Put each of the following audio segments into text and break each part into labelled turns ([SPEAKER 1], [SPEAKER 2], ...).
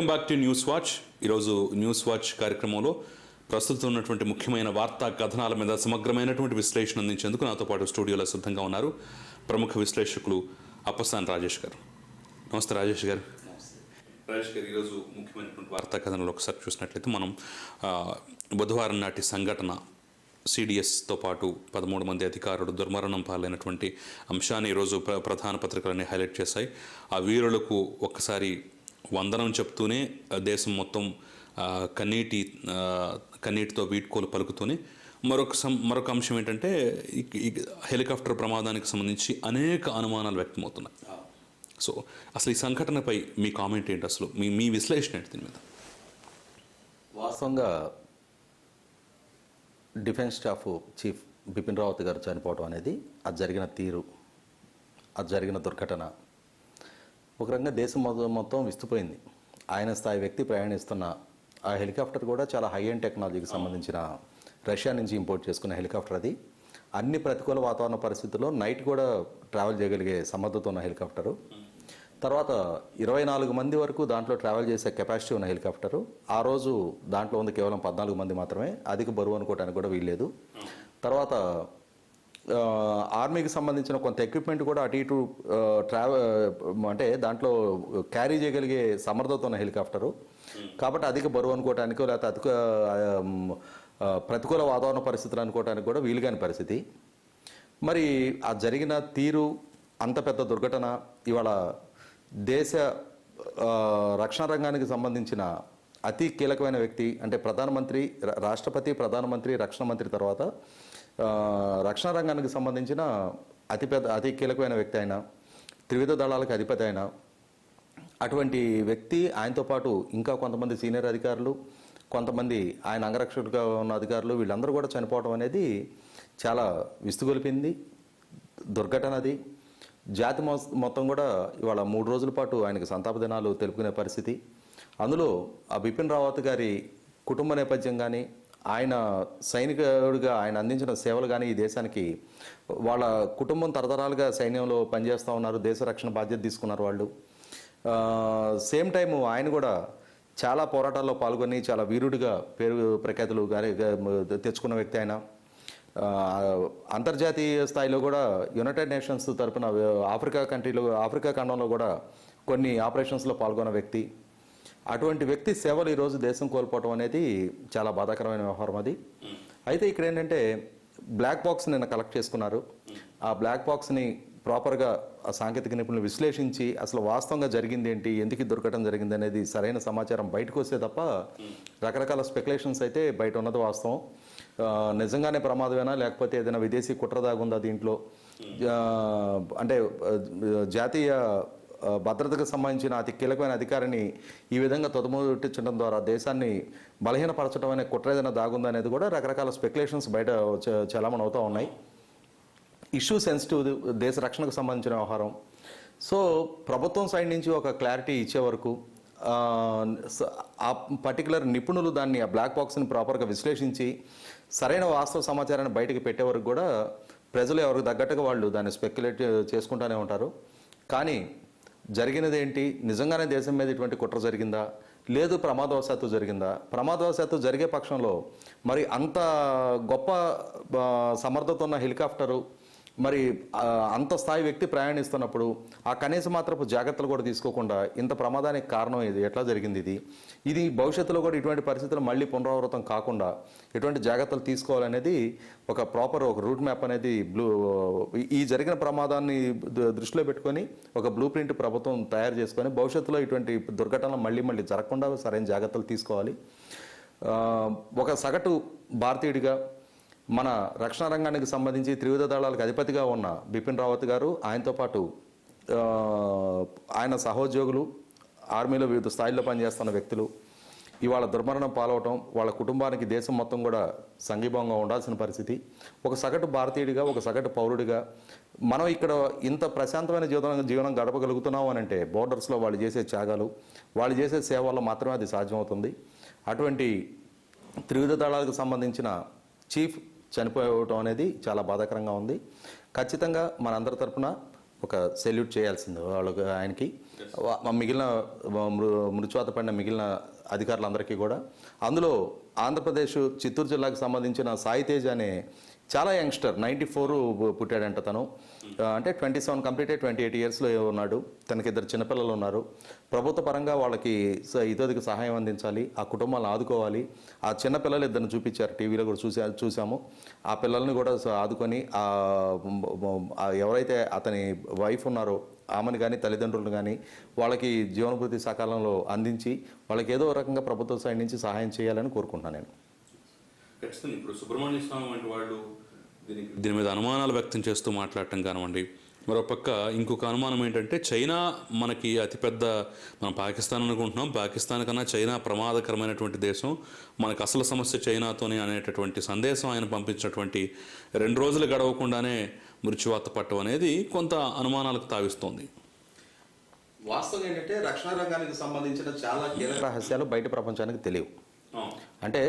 [SPEAKER 1] Welcome back to news watch. ఈరోజు news watch కార్యక్రమంలో ప్రస్తుతం ఉన్నటువంటి ముఖ్యమైన వార్తా కథనాల మీద సమగ్రమైనటువంటి విశ్లేషణ అందించేందుకు నాతో పాటు స్టూడియోలో సిద్ధంగా ఉన్నారు ప్రముఖ విశ్లేషకులు అప్పసాని రాజేష్ గారు. నమస్తే రాజేష్ గారు. రాజేష్ గారు, ఈరోజు ముఖ్యమైనటువంటి వార్తా కథనాలు ఒకసారి చూసినట్లయితే మనం బుధవారం నాటి సంఘటన, సిడిఎస్తో పాటు 13 మంది అధికారులు దుర్మరణం పాలైనటువంటి అంశాన్ని ఈరోజు ప్రధాన పత్రికలన్నీ హైలైట్ చేశాయి. ఆ వీరులకు ఒక్కసారి వందనం చెప్తూనే దేశం మొత్తం కన్నీటితో వీడ్కోలు పలుకుతూనే మరొక అంశం ఏంటంటే హెలికాప్టర్ ప్రమాదానికి సంబంధించి అనేక అనుమానాలు వ్యక్తమవుతున్నాయి. సో అసలు ఈ సంఘటనపై మీ కామెంట్ ఏంటి, అసలు మీ విశ్లేషణ ఏంటి దీని మీద?
[SPEAKER 2] వాస్తవంగా defence staff chief Bipin Rawat గారు చనిపోవడం అనేది, అది జరిగిన తీరు, అది జరిగిన దుర్ఘటన ఒక రకంగా దేశం మొత్తం విస్తుపోయింది. ఆయన స్థాయి వ్యక్తి ప్రయాణిస్తున్న ఆ హెలికాప్టర్ కూడా చాలా హై ఎండ్ టెక్నాలజీకి సంబంధించిన రష్యా నుంచి ఇంపోర్ట్ చేసుకున్న హెలికాప్టర్. అది అన్ని ప్రతికూల వాతావరణ పరిస్థితుల్లో నైట్ కూడా ట్రావెల్ చేయగలిగే సమర్థత ఉన్న హెలికాప్టరు. తర్వాత 24 మంది వరకు దాంట్లో ట్రావెల్ చేసే కెపాసిటీ ఉన్న హెలికాప్టరు. ఆ రోజు దాంట్లో ఉంది కేవలం 14 మంది మాత్రమే, అధిక బరువు అనుకోవడానికి కూడా వీల్లేదు. తర్వాత ఆర్మీకి సంబంధించిన కొంత ఎక్విప్మెంట్ కూడా అటు ఇటు అంటే దాంట్లో క్యారీ చేయగలిగే సమర్థత ఉన్న హెలికాప్టరు. కాబట్టి అధిక బరువు అనుకోవటానికో లేకపోతే అధిక ప్రతికూల వాతావరణ పరిస్థితులు అనుకోవటానికి కూడా వీలుగాని పరిస్థితి. మరి ఆ జరిగిన తీరు, అంత పెద్ద దుర్ఘటన ఇవాళ దేశ రక్షణ రంగానికి సంబంధించిన అతి కీలకమైన వ్యక్తి అంటే ప్రధానమంత్రి, రాష్ట్రపతి, ప్రధానమంత్రి, రక్షణ మంత్రి తర్వాత రక్షణ రంగానికి సంబంధించిన అతి కీలకమైన వ్యక్తి అయిన, త్రివిధ దళాలకు అధిపతి అయిన అటువంటి వ్యక్తి, ఆయనతో పాటు ఇంకా కొంతమంది సీనియర్ అధికారులు, కొంతమంది ఆయన అంగరక్షకులుగా ఉన్న అధికారులు, వీళ్ళందరూ కూడా చనిపోవడం అనేది చాలా విస్తుగొలిపింది దుర్ఘటన. అది జాతి మొత్తం కూడా ఇవాళ 3 రోజుల పాటు ఆయనకు సంతాప దినాలు తెలుపుకునే పరిస్థితి. అందులో ఆ బిపిన్ రావత్ గారి కుటుంబ నేపథ్యం కానీ, ఆయన సైనికుడిగా ఆయన అందించిన సేవలు కానీ ఈ దేశానికి, వాళ్ళ కుటుంబం తరతరాలుగా సైన్యంలో పనిచేస్తూ ఉన్నారు, దేశ రక్షణ బాధ్యత తీసుకున్నారు వాళ్ళు. సేమ్ టైము ఆయన కూడా చాలా పోరాటాల్లో పాల్గొని చాలా వీరుడిగా పేరు ప్రఖ్యాతులు తెచ్చుకున్న వ్యక్తి ఆయన. అంతర్జాతీయ స్థాయిలో కూడా యునైటెడ్ నేషన్స్ తరపున ఆఫ్రికా ఖండంలో కూడా కొన్ని ఆపరేషన్స్లో పాల్గొన్న వ్యక్తి. అటువంటి వ్యక్తి సేవలు ఈరోజు దేశం కోల్పోవటం అనేది చాలా బాధాకరమైన వ్యవహారం అది. అయితే ఇక్కడ ఏంటంటే బ్లాక్ బాక్స్ నిన్న కలెక్ట్ చేసుకున్నారు. ఆ బ్లాక్ బాక్స్ని ప్రాపర్గా ఆ సాంకేతిక నిపుణులు విశ్లేషించి అసలు వాస్తవంగా జరిగింది ఏంటి, ఎందుకు దుర్ఘటన జరిగింది అనేది సరైన సమాచారం బయటకు వస్తే తప్ప రకరకాల స్పెక్యులేషన్స్ అయితే బయట ఉన్నది వాస్తవం. నిజంగానే ప్రమాదమేనా లేకపోతే ఏదైనా విదేశీ కుట్ర దాగుందా దీంట్లో, అంటే జాతీయ భద్రతకు సంబంధించిన అతి కీలకమైన అధికారిని ఈ విధంగా తొదముట్టించడం ద్వారా దేశాన్ని బలహీనపరచడం అనే కుట్ర ఏదైనా దాగుందా అనేది కూడా రకరకాల స్పెక్యులేషన్స్ బయట చలామణి అవుతూ ఉన్నాయి. ఇష్యూ సెన్సిటివ్, దేశ రక్షణకు సంబంధించిన వ్యవహారం. సో ప్రభుత్వం సైడ్ నుంచి ఒక క్లారిటీ ఇచ్చే వరకు ఆ పర్టికులర్ నిపుణులు దాన్ని ఆ బ్లాక్ బాక్స్ని ప్రాపర్గా విశ్లేషించి సరైన వాస్తవ సమాచారాన్ని బయటకు పెట్టే వరకు కూడా ప్రజలు ఎవరికి తగ్గట్టుగా వాళ్ళు దాన్ని స్పెక్యులేట్ చేసుకుంటూనే ఉంటారు. కానీ జరిగినది ఏంటి, నిజంగానే దేశం మీద ఇటువంటి కుట్ర జరిగిందా, లేదు ప్రమాదవశాత్తు జరిగిందా? ప్రమాదవశాత్తు జరిగే పక్షంలో మరి అంత గొప్ప సమర్థత ఉన్న హెలికాప్టరు, మరి అంత స్థాయి వ్యక్తి ప్రయాణిస్తున్నప్పుడు ఆ కనీస మాత్రపు జాగ్రత్తలు కూడా తీసుకోకుండా ఇంత ప్రమాదానికి కారణం ఇది ఎట్లా జరిగింది? ఇది భవిష్యత్తులో కూడా ఇటువంటి పరిస్థితులు మళ్ళీ పునరావృతం కాకుండా ఎటువంటి జాగ్రత్తలు తీసుకోవాలనేది ఒక రూట్ మ్యాప్ అనేది ఈ జరిగిన ప్రమాదాన్ని దృష్టిలో పెట్టుకొని ఒక బ్లూ ప్రింట్ ప్రభుత్వం తయారు చేసుకొని భవిష్యత్తులో ఇటువంటి దుర్ఘటనలు మళ్ళీ జరగకుండా సరైన జాగ్రత్తలు తీసుకోవాలి. ఒక సగటు భారతీయుడిగా మన రక్షణ రంగానికి సంబంధించి త్రివిధ దళాలకు అధిపతిగా ఉన్న బిపిన్ రావత్ గారు, ఆయనతో పాటు ఆయన సహోద్యోగులు, ఆర్మీలో వివిధ స్థాయిల్లో పనిచేస్తున్న వ్యక్తులు ఇవాళ దుర్మరణం పాలవటం, వాళ్ళ కుటుంబానికి దేశం మొత్తం కూడా సంఘీభావంగా ఉండాల్సిన పరిస్థితి. ఒక సగటు భారతీయుడిగా, ఒక సగటు పౌరుడిగా మనం ఇక్కడ ఇంత ప్రశాంతమైన జీవనం గడపగలుగుతున్నాం అని అంటే బోర్డర్స్లో వాళ్ళు చేసే త్యాగాలు, వాళ్ళు చేసే సేవ వల్ల మాత్రమే అది సాధ్యమవుతుంది. అటువంటి త్రివిధ దళాలకు సంబంధించిన చీఫ్ చనిపోవటం అనేది చాలా బాధాకరంగా ఉంది. ఖచ్చితంగా మనందరి తరపున ఒక సెల్యూట్ చేయాల్సింది వాళ్ళకి, ఆయనకి మిగిలిన మృత్యువాత పడిన మిగిలిన అధికారులందరికీ కూడా. అందులో ఆంధ్రప్రదేశ్ చిత్తూరు జిల్లాకు సంబంధించిన సాయి తేజ్ అనే చాలా యంగ్స్టర్, 94 పుట్టాడంట తను. అంటే 27 కంప్లీట్ 28 ఇయర్స్లో ఉన్నాడు. తనకి 2 చిన్నపిల్లలు ఉన్నారు. ప్రభుత్వ పరంగా వాళ్ళకి ఇతోదికి సహాయం అందించాలి, ఆ కుటుంబాలను ఆదుకోవాలి. ఆ చిన్నపిల్లలు 2 చూపించారు, టీవీలో కూడా చూసాము. ఆ పిల్లల్ని కూడా ఆదుకొని ఎవరైతే అతని వైఫ్ ఉన్నారో ఆమెను కానీ తల్లిదండ్రులను కానీ వాళ్ళకి జీవనభృతి సకాలంలో అందించి వాళ్ళకి ఏదో రకంగా ప్రభుత్వ సైడ్ నుంచి సహాయం చేయాలని కోరుకుంటున్నాను నేను.
[SPEAKER 1] ఖచ్చితంగా ఇప్పుడు సుబ్రహ్మణ్య స్వామి వంటి వాళ్ళు దీని మీద అనుమానాలు వ్యక్తం చేస్తూ మాట్లాడటం కానివ్వండి. మరోపక్క ఇంకొక అనుమానం ఏంటంటే, చైనా మనకి అతిపెద్ద, మనం పాకిస్తాన్ అనుకుంటున్నాం, పాకిస్తాన్ కన్నా చైనా ప్రమాదకరమైనటువంటి దేశం, మనకు అసలు సమస్య చైనాతోనే అనేటటువంటి సందేశం ఆయన పంపించినటువంటి 2 రోజులు గడవకుండానే మృత్యువాత పట్టడం అనేది కొంత అనుమానాలకు తావిస్తోంది.
[SPEAKER 2] వాస్తవం ఏంటంటే రక్షణ రంగానికి సంబంధించిన చాలా కీలక రహస్యాలు బయట ప్రపంచానికి తెలియవు. అంటే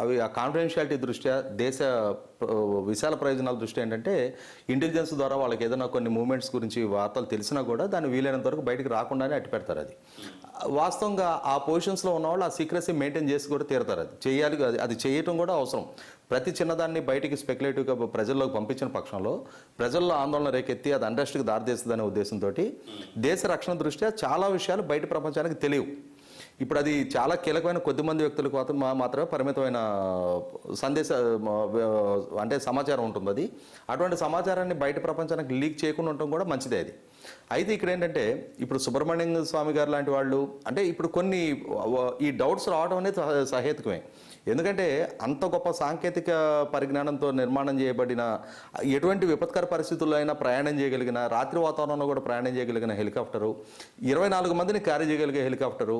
[SPEAKER 2] అవి ఆ కాన్ఫిడెన్షియాలిటీ దృష్ట్యా, దేశ విశాల ప్రయోజనాల దృష్ట్యా ఏంటంటే ఇంటెలిజెన్స్ ద్వారా వాళ్ళకి ఏదైనా కొన్ని మూమెంట్స్ గురించి వార్తలు తెలిసినా కూడా దాన్ని వీలైనంత వరకు బయటకు రాకుండానే అట్టి పెడతారు. అది వాస్తవంగా ఆ పొజిషన్స్లో ఉన్నవాళ్ళు ఆ సీక్రెసీ మెయింటైన్ చేసి కూడా తీరుతారు. అది చేయాలి, అది చేయటం కూడా అవసరం. ప్రతి చిన్నదాన్ని బయటికి స్పెక్యులేటివ్గా ప్రజల్లోకి పంపించిన పక్షంలో ప్రజల్లో ఆందోళన రేకెత్తి అది అండర్స్ట్కి దారితీస్తుందనే ఉద్దేశంతో దేశ రక్షణ దృష్ట్యా చాలా విషయాలు బయట ప్రపంచానికి తెలియవు. ఇప్పుడు అది చాలా కీలకమైన కొద్దిమంది వ్యక్తులకు మాత్రమే పరిమితమైన అంటే సమాచారం ఉంటుంది. అది అటువంటి సమాచారాన్ని బయట ప్రపంచానికి లీక్ చేయకుండా ఉండటం కూడా మంచిదే. అది అయితే ఇక్కడ ఏంటంటే, ఇప్పుడు సుబ్రహ్మణ్యం స్వామి గారు లాంటి వాళ్ళు, అంటే ఇప్పుడు కొన్ని ఈ డౌట్స్ రావడం అనేది సహేతుకమే. ఎందుకంటే అంత గొప్ప సాంకేతిక పరిజ్ఞానంతో నిర్మాణం చేయబడిన, ఎటువంటి విపత్కర పరిస్థితుల్లో అయినా ప్రయాణం చేయగలిగిన, రాత్రి వాతావరణంలో కూడా ప్రయాణం చేయగలిగిన హెలికాప్టరు, 24 మందిని క్యారీ చేయగలిగే హెలికాప్టరు,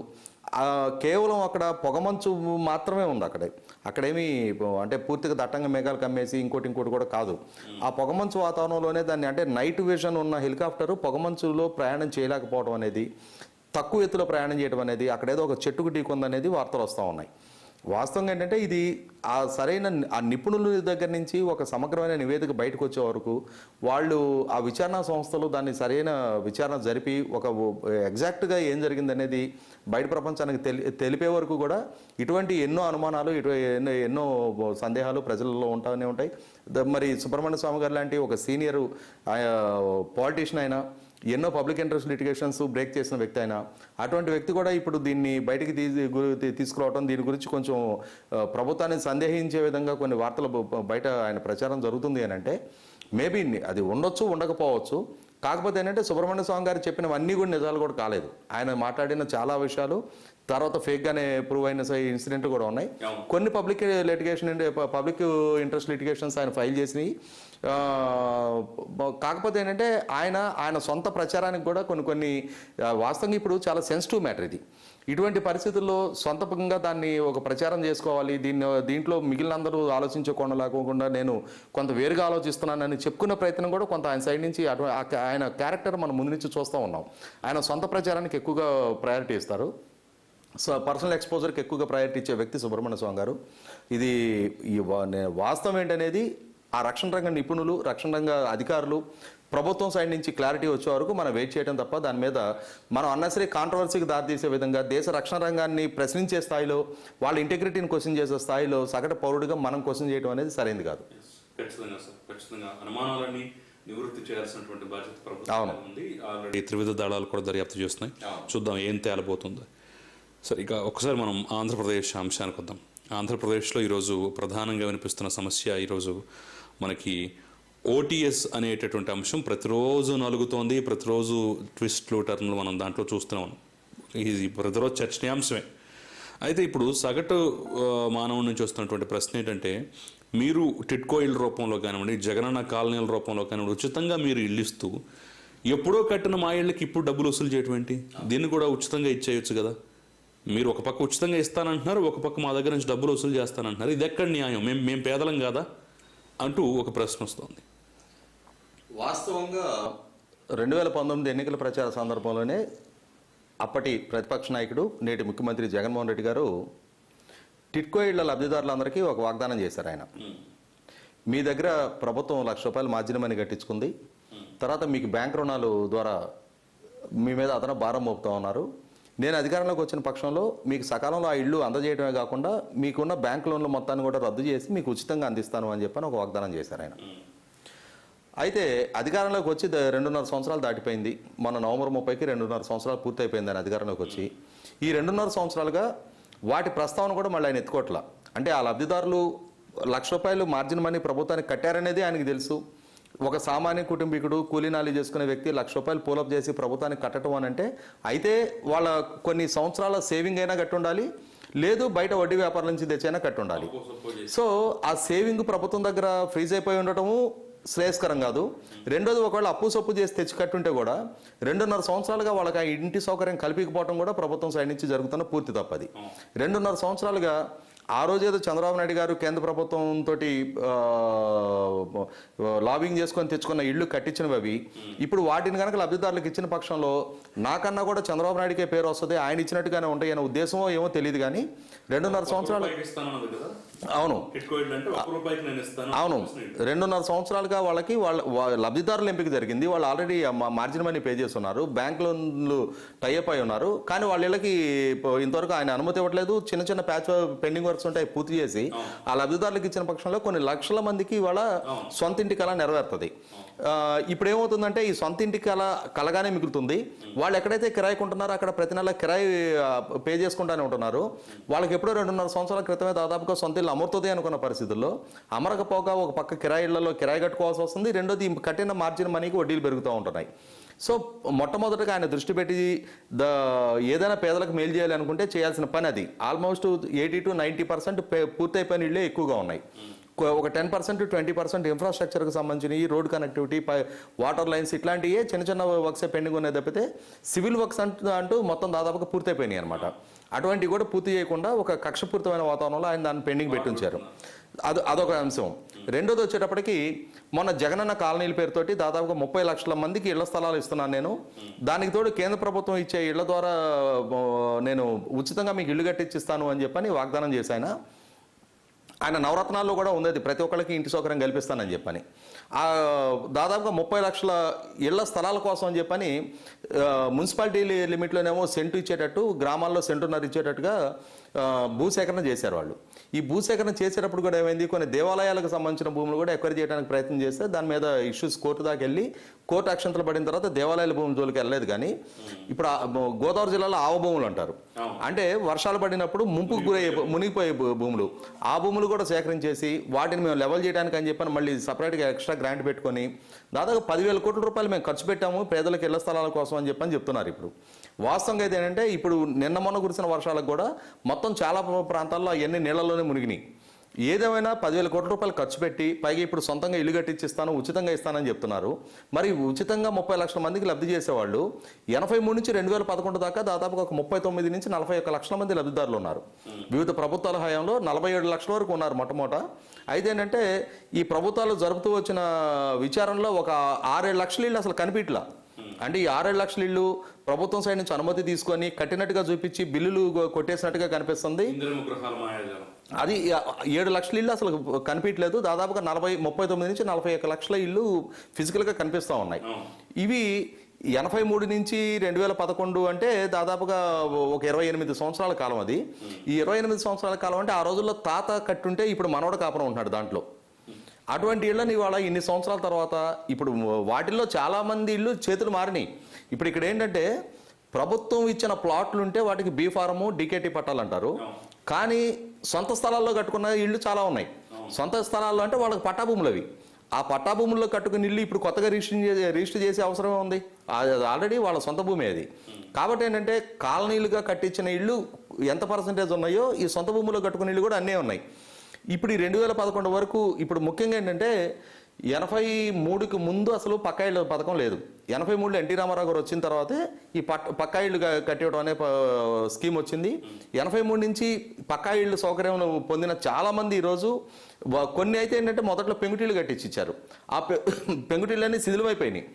[SPEAKER 2] కేవలం అక్కడ పొగమంచు మాత్రమే ఉంది. అక్కడేమి అంటే పూర్తిగా దట్టంగా మేఘాలు కమ్మేసి ఇంకోటి కూడా కాదు. ఆ పొగమంచు వాతావరణంలోనే దాన్ని, అంటే నైట్ విజన్ ఉన్న హెలికాప్టరు పొగమంచులో ప్రయాణం చేయలేకపోవడం అనేది, తక్కువ ఎత్తులో ప్రయాణం చేయడం అనేది, అక్కడేదో ఒక చెట్టుకు ఢీకొందనేది వార్తలు వస్తూ ఉన్నాయి. వాస్తవంగా ఏంటంటే ఇది ఆ సరైన ఆ నిపుణుల దగ్గర నుంచి ఒక సమగ్రమైన నివేదిక బయటకు వచ్చే వరకు వాళ్ళు ఆ విచారణ సంస్థలు దాన్ని సరైన విచారణ జరిపి ఒక ఎగ్జాక్ట్గా ఏం జరిగిందనేది బయట ప్రపంచానికి తెలిపే వరకు కూడా ఇటువంటి ఎన్నో అనుమానాలు, ఎన్నో సందేహాలు ప్రజలలో ఉంటానే ఉంటాయి. మరి సుబ్రహ్మణ్య స్వామి గారు లాంటి ఒక సీనియర్ పాలిటీషియన్ అయినా, ఎన్నో పబ్లిక్ ఇంట్రెస్ట్ లిటిగేషన్స్ బ్రేక్ చేసిన వ్యక్తి అయినా, అటువంటి వ్యక్తి కూడా ఇప్పుడు దీన్ని బయటికి తీసుకురావడం, దీని గురించి కొంచెం ప్రభుత్వాన్ని సందేహించే విధంగా కొన్ని వార్తలు బయట ఆయన ప్రచారం జరుగుతుంది అని అంటే, మేబీ అది ఉండొచ్చు, ఉండకపోవచ్చు. కాకపోతే ఏంటంటే సుబ్రహ్మణ్య స్వామి గారు చెప్పినవన్నీ కూడా నిజాలు కూడా కాలేదు. ఆయన మాట్లాడిన చాలా విషయాలు తర్వాత ఫేక్గానే ప్రూవ్ అయిన ఇన్సిడెంట్లు కూడా ఉన్నాయి. కొన్ని పబ్లిక్ ఇంట్రెస్ట్ లిటిగేషన్స్ ఆయన ఫైల్ చేసినాయి. కాకపోతే ఏంటంటే ఆయన సొంత ప్రచారానికి కూడా కొన్ని వాస్తవంగా ఇప్పుడు చాలా సెన్సిటివ్ మ్యాటర్ ఇది. ఇటువంటి పరిస్థితుల్లో సొంతంగా దాన్ని ఒక ప్రచారం చేసుకోవాలి, దీంట్లో మిగిలిన అందరూ ఆలోచించకుండా లేకుండా నేను కొంత వేరుగా ఆలోచిస్తున్నానని చెప్పుకునే ప్రయత్నం కూడా కొంత ఆయన సైడ్ నుంచి ఆయన క్యారెక్టర్ మనం ముందు నుంచి చూస్తూ ఉన్నాం. ఆయన సొంత ప్రచారానికి ఎక్కువగా ప్రయారిటీ ఇస్తారు. పర్సనల్ ఎక్స్పోజర్కి ఎక్కువగా ప్రయారిటీ ఇచ్చే వ్యక్తి సుబ్రహ్మణ్య స్వామి గారు. ఇది వాస్తవం ఏంటనేది ఆ రక్షణ రంగ నిపుణులు, రక్షణ రంగ అధికారులు, ప్రభుత్వం సైడ్ నుంచి క్లారిటీ వచ్చే వరకు మనం వెయిట్ చేయడం తప్ప దాని మీద మనం అన్నెసరీ కాంట్రవర్సీకి దారితీసే విధంగా దేశ రక్షణ రంగాన్ని ప్రశ్నించే స్థాయిలో, వాళ్ళ ఇంటిగ్రిటీని క్వశ్చన్ చేసే స్థాయిలో సగటు పౌరుడిగా మనం క్వశ్చన్ చేయడం అనేది సరైనది కాదు.
[SPEAKER 1] ఖచ్చితంగా అనుమానాలని నివృత్తి చేయాల్సినటువంటి బాధ్యత ప్రభుత్వం ఉంది. ఆల్రెడీ త్రివిధ దళాలు కూడా దర్యాప్తు చేస్తున్నాయి. చూద్దాం ఏం తేలబోతుందో. సరే, ఇక ఒకసారి మనం ఆంధ్రప్రదేశ్ అంశానికి వద్దాం. ఆంధ్రప్రదేశ్లో ఈరోజు ప్రధానంగా వినిపిస్తున్న సమస్య, ఈరోజు మనకి ఓటీఎస్ అనేటటువంటి అంశం ప్రతిరోజు నలుగుతోంది. ప్రతిరోజు ట్విస్ట్లు, టర్న్లు మనం దాంట్లో చూస్తున్నాం. ఇది ప్రతిరోజు చర్చనీయాంశమే. అయితే ఇప్పుడు సగటు మానవుడి నుంచి వస్తున్నటువంటి ప్రశ్న ఏంటంటే, మీరు టిట్కో ఇళ్ళ రూపంలో కానివ్వండి, జగనన్న కాలనీల రూపంలో కానివ్వండి, ఉచితంగా మీరు ఇల్లు ఇస్తూ ఎప్పుడో కట్టిన మా ఇళ్ళకి ఇప్పుడు డబ్బులు వసూలు చేయటం ఏంటి? దీన్ని కూడా ఉచితంగా ఇచ్చేయచ్చు కదా. మీరు ఒక పక్క ఉచితంగా ఇస్తానంటున్నారు, ఒక పక్క మా దగ్గర నుంచి డబ్బులు వసూలు చేస్తానంటున్నారు. ఇది ఎక్కడ న్యాయం? మేము పేదలం కాదా అంటూ ఒక ప్రశ్న వస్తుంది.
[SPEAKER 2] వాస్తవంగా 2019 ఎన్నికల ప్రచార సందర్భంలోనే అప్పటి ప్రతిపక్ష నాయకుడు, నేటి ముఖ్యమంత్రి జగన్మోహన్ రెడ్డి గారు టిట్కో ఇళ్ల లబ్ధిదారులందరికీ ఒక వాగ్దానం చేశారు. ఆయన, మీ దగ్గర ప్రభుత్వం ₹1,00,000 మార్జిన్ మనీ కట్టించుకుంది, తర్వాత మీకు బ్యాంక్ రుణాలు ద్వారా మీ మీద అదనపు భారం మోపుతా ఉన్నారు. నేను అధికారంలోకి వచ్చిన పక్షంలో మీకు సకాలంలో ఆ ఇల్లు అందజేయడమే కాకుండా మీకున్న బ్యాంక్ లోన్ల మొత్తాన్ని కూడా రద్దు చేసి మీకు ఉచితంగా అందిస్తాను అని చెప్పని ఒక వాగ్దానం చేశారు ఆయన. అయితే అధికారంలోకి వచ్చి 2.5 సంవత్సరాలు దాటిపోయింది. మొన్న నవంబర్ 30కి 2.5 సంవత్సరాలు పూర్తయిపోయింది ఆయన అధికారంలోకి వచ్చి. ఈ 2.5 సంవత్సరాలుగా వాటి ప్రస్తావన కూడా మళ్ళీ ఆయన ఎత్తుకోవట్లా. అంటే ఆ లబ్ధిదారులు ₹1,00,000 మార్జిన్ మనీ ప్రభుత్వానికి కట్టారనేది ఆయనకి తెలుసు. ఒక సామాన్య కుటుంబీకుడు కూలీనాలి చేసుకునే వ్యక్తి ₹1,00,000 పూలప్ చేసి ప్రభుత్వానికి కట్టడం అని అంటే అయితే వాళ్ళ కొన్ని సంవత్సరాల సేవింగ్ అయినా కట్టి ఉండాలి, లేదు బయట వడ్డీ వ్యాపారం నుంచి తెచ్చైనా కట్టి ఉండాలి. సో ఆ సేవింగ్ ప్రభుత్వం దగ్గర ఫ్రీజ్ అయిపోయి ఉండటము శ్రేయస్కరం కాదు. రెండోది, ఒకవేళ అప్పు సొప్పు చేసి తెచ్చి కట్టుంటే కూడా 2.5 సంవత్సరాలుగా వాళ్ళకి ఆ ఇంటి సౌకర్యం కల్పించకపోవడం కూడా ప్రభుత్వం సైడ్ నుంచి జరుగుతున్న పూర్తి తప్పది. 2.5 సంవత్సరాలుగా ఆ రోజు ఏదో చంద్రబాబు నాయుడు గారు కేంద్ర ప్రభుత్వంతో లాబింగ్ చేసుకొని తెచ్చుకున్న ఇళ్ళు కట్టించినవి అవి. ఇప్పుడు వాటిని కనుక లబ్ధిదారులకు ఇచ్చిన పక్షంలో నాకన్నా కూడా చంద్రబాబు నాయుడికే పేరు వస్తుంది, ఆయన ఇచ్చినట్టుగానే ఉంటాయి అనే ఉద్దేశమో ఏమో తెలియదు. కానీ 2.5 సంవత్సరాలు అవును 2.5 సంవత్సరాలుగా వాళ్ళకి వాళ్ళ లబ్ధిదారుల ఎంపిక జరిగింది. వాళ్ళు ఆల్రెడీ మార్జిన్ మనీ పే చేస్తున్నారు, బ్యాంక్ లోన్లు టైఅప్ అయి ఉన్నారు. కానీ వాళ్ళ ఇళ్ళకి ఇంతవరకు ఆయన అనుమతి ఇవ్వట్లేదు. చిన్న చిన్న ప్యాచ్ పెండింగ్ వర్క్స్ ఉంటాయి, పూర్తి చేసి ఆ లబ్ధిదారులకు ఇచ్చిన పక్షంలో కొన్ని లక్షల మందికి వాళ్ళ సొంత ఇంటి కళ నెరవేరుతుంది. ఇప్పుడు ఏమవుతుందంటే ఈ సొంత ఇంటి కలగానే మిగులుతుంది. వాళ్ళు ఎక్కడైతే కిరాయికి ఉంటున్నారో అక్కడ ప్రతి నెల కిరాయి పే చేసుకుంటానే ఉంటున్నారు. వాళ్ళకి ఎప్పుడో 2.5 సంవత్సరాల క్రితమే దాదాపుగా సొంత ఇల్లు అమరుతుంది అనుకున్న పరిస్థితుల్లో అమరకపోగా ఒక పక్క కిరాయి ఇళ్లలో కిరాయి కట్టుకోవాల్సి వస్తుంది, రెండోది కట్టిన మార్జిన్ మనీకి వడ్డీలు పెరుగుతూ ఉంటున్నాయి. సో మొట్టమొదటిగా ఆయన దృష్టి పెట్టి ఏదైనా పేదలకు మేలు చేయాలి అనుకుంటే చేయాల్సిన పని అది. ఆల్మోస్ట్ 80 to 90% పూర్తయిపోయిన ఇళ్ళే ఎక్కువగా ఉన్నాయి. ఒక 10% to 20% ఇన్ఫ్రాస్ట్రక్చర్కి సంబంధించిన ఈ రోడ్ కనెక్టివిటీ, వాటర్ లైన్స్ ఇట్లాంటివి చిన్న చిన్న వర్క్స్ పెండింగ్ ఉన్నాయి తప్పితే సివిల్ వర్క్స్ అంటూ మొత్తం దాదాపుగా పూర్తయిపోయినాయి అనమాట. అటువంటివి కూడా పూర్తి చేయకుండా ఒక కక్షపూరితమైన వాతావరణంలో ఆయన దాన్ని పెండింగ్ పెట్టి ఉంచారు. అదొక అంశం. రెండోది వచ్చేటప్పటికి మొన్న జగనన్న కాలనీల పేరుతోటి దాదాపుగా 30 లక్షల మందికి ఇళ్ల స్థలాలు ఇస్తున్నాను నేను, దానికి తోడు కేంద్ర ప్రభుత్వం ఇచ్చే ఇళ్ల ద్వారా నేను ఉచితంగా మీకు ఇల్లు కట్టించిస్తాను అని చెప్పని వాగ్దానం చేశాను. ఆయన నవరత్నాల్లో కూడా ఉంది, ప్రతి ఒక్కరికి ఇంటి సౌకర్యం కల్పిస్తానని చెప్పని. దాదాపుగా 30 లక్షల ఇళ్ల స్థలాల కోసం అని చెప్పని మున్సిపాలిటీ లిమిట్లోనేమో సెంటు ఇచ్చేటట్టు, గ్రామాల్లో సెంటున్నర ఇచ్చేటట్టుగా భూసేకరణ చేశారు వాళ్ళు. ఈ భూసేకరణ చేసేటప్పుడు కూడా ఏమైంది, కొన్ని దేవాలయాలకు సంబంధించిన భూములు కూడా ఎక్వైర్ చేయడానికి ప్రయత్నం చేస్తే దాని మీద ఇష్యూస్ కోర్టు దాకా వెళ్ళి కోర్టు అక్షంతలు పడిన తర్వాత దేవాలయాల భూమి జోలికి వెళ్ళలేదు. కానీ ఇప్పుడు గోదావరి జిల్లాలో ఆవ భూములు అంటారు, అంటే వర్షాలు పడినప్పుడు ముంపుకు గురయ్యే మునిగిపోయే భూములు, ఆ భూములు కూడా సేకరించేసి వాటిని మేము లెవెల్ చేయడానికి అని చెప్పని మళ్ళీ సపరేట్గా ఎక్స్ట్రా గ్రాంట్ పెట్టుకొని దాదాపు 10,000 కోట్ల రూపాయలు మేము ఖర్చు పెట్టాము పేదలకు ఇళ్ల స్థలాల కోసం అని చెప్పని చెప్తున్నారు. ఇప్పుడు వాస్తవంగా అయితే ఏంటంటే ఇప్పుడు నిన్న మొన్న కురిసిన వర్షాలకు కూడా మొత్తం చాలా ప్రాంతాల్లో అవన్నీ నీళ్లలోనే మునిగినాయి. ఏదేమైనా 10,000 కోట్ల రూపాయలు ఖర్చు పెట్టి పైగా ఇప్పుడు సొంతంగా ఇల్లు కట్టించిస్తాను, ఉచితంగా ఇస్తానని చెప్తున్నారు. మరి ఉచితంగా 30 లక్షల మందికి లబ్ధి చేసేవాళ్ళు 83 నుంచి 2011 దాకా దాదాపుగా ఒక 39 నుంచి 41 లక్షల మంది లబ్ధిదారులు ఉన్నారు. వివిధ ప్రభుత్వాల హయాంలో 47 లక్షల వరకు ఉన్నారు మొట్టమొదట. అయితే ఏంటంటే ఈ ప్రభుత్వాలు జరుపుతూ వచ్చిన విచారణలో ఒక 6-7 లక్షల ఇళ్ళు అసలు కనిపించలా. అంటే ఈ 6-7 లక్షల ఇళ్ళు ప్రభుత్వం సైడ్ నుంచి అనుమతి తీసుకొని కట్టినట్టుగా చూపించి బిల్లులు కొట్టేసినట్టుగా కనిపిస్తుంది. అది 7 లక్షల ఇళ్ళు అసలు కనిపించలేదు. దాదాపుగా 39 నుంచి 41 లక్షల ఇళ్ళు ఫిజికల్గా కనిపిస్తూ ఉన్నాయి. ఇవి 83 నుంచి 2011 అంటే దాదాపుగా ఒక 28 సంవత్సరాల కాలం. అది ఈ 28 సంవత్సరాల కాలం అంటే ఆ రోజుల్లో తాత కట్టుంటే ఇప్పుడు మనవడ కాపురం ఉంటున్నాడు దాంట్లో. అటువంటి ఇళ్ళని ఇవాళ ఇన్ని సంవత్సరాల తర్వాత ఇప్పుడు వాటిల్లో చాలామంది ఇళ్ళు చేతులు మారినాయి. ఇప్పుడు ఇక్కడ ఏంటంటే ప్రభుత్వం ఇచ్చిన ప్లాట్లు ఉంటే వాటికి బీ ఫారము, డీకేటీ పట్టాలు అంటారు. కానీ సొంత స్థలాల్లో కట్టుకున్న ఇళ్ళు చాలా ఉన్నాయి. సొంత స్థలాల్లో అంటే వాళ్ళకి పట్టాభూములు అవి. ఆ పట్టాభూముల్లో కట్టుకుని ఇల్లు ఇప్పుడు కొత్తగా రిజిస్టర్ చేసే అవసరమే ఉంది. ఆల్రెడీ వాళ్ళ సొంత భూమి అది. కాబట్టి ఏంటంటే కాలనీలుగా కట్టించిన ఇళ్ళు ఎంత పర్సంటేజ్ ఉన్నాయో ఈ సొంత భూముల్లో కట్టుకున్న ఇళ్ళు కూడా అన్నీ ఉన్నాయి. ఇప్పుడు ఈ 2011 వరకు ఇప్పుడు ముఖ్యంగా ఏంటంటే 83కి ముందు అసలు పక్కా ఇళ్ళ పథకం లేదు. 83లో ఎన్టీ రామారావు గారు వచ్చిన తర్వాతే ఈ పక్కా ఇళ్ళు కట్టేయడం అనే స్కీమ్ వచ్చింది. 83 నుంచి పక్కా ఇళ్ళు సౌకర్యం పొందిన చాలామంది ఈరోజు కొన్ని అయితే ఏంటంటే మొదట్లో పెంకుటిళ్ళు కట్టించి ఇచ్చారు. ఆ పెంకుటిళ్ళన్నీ శిథిలమైపోయినాయి.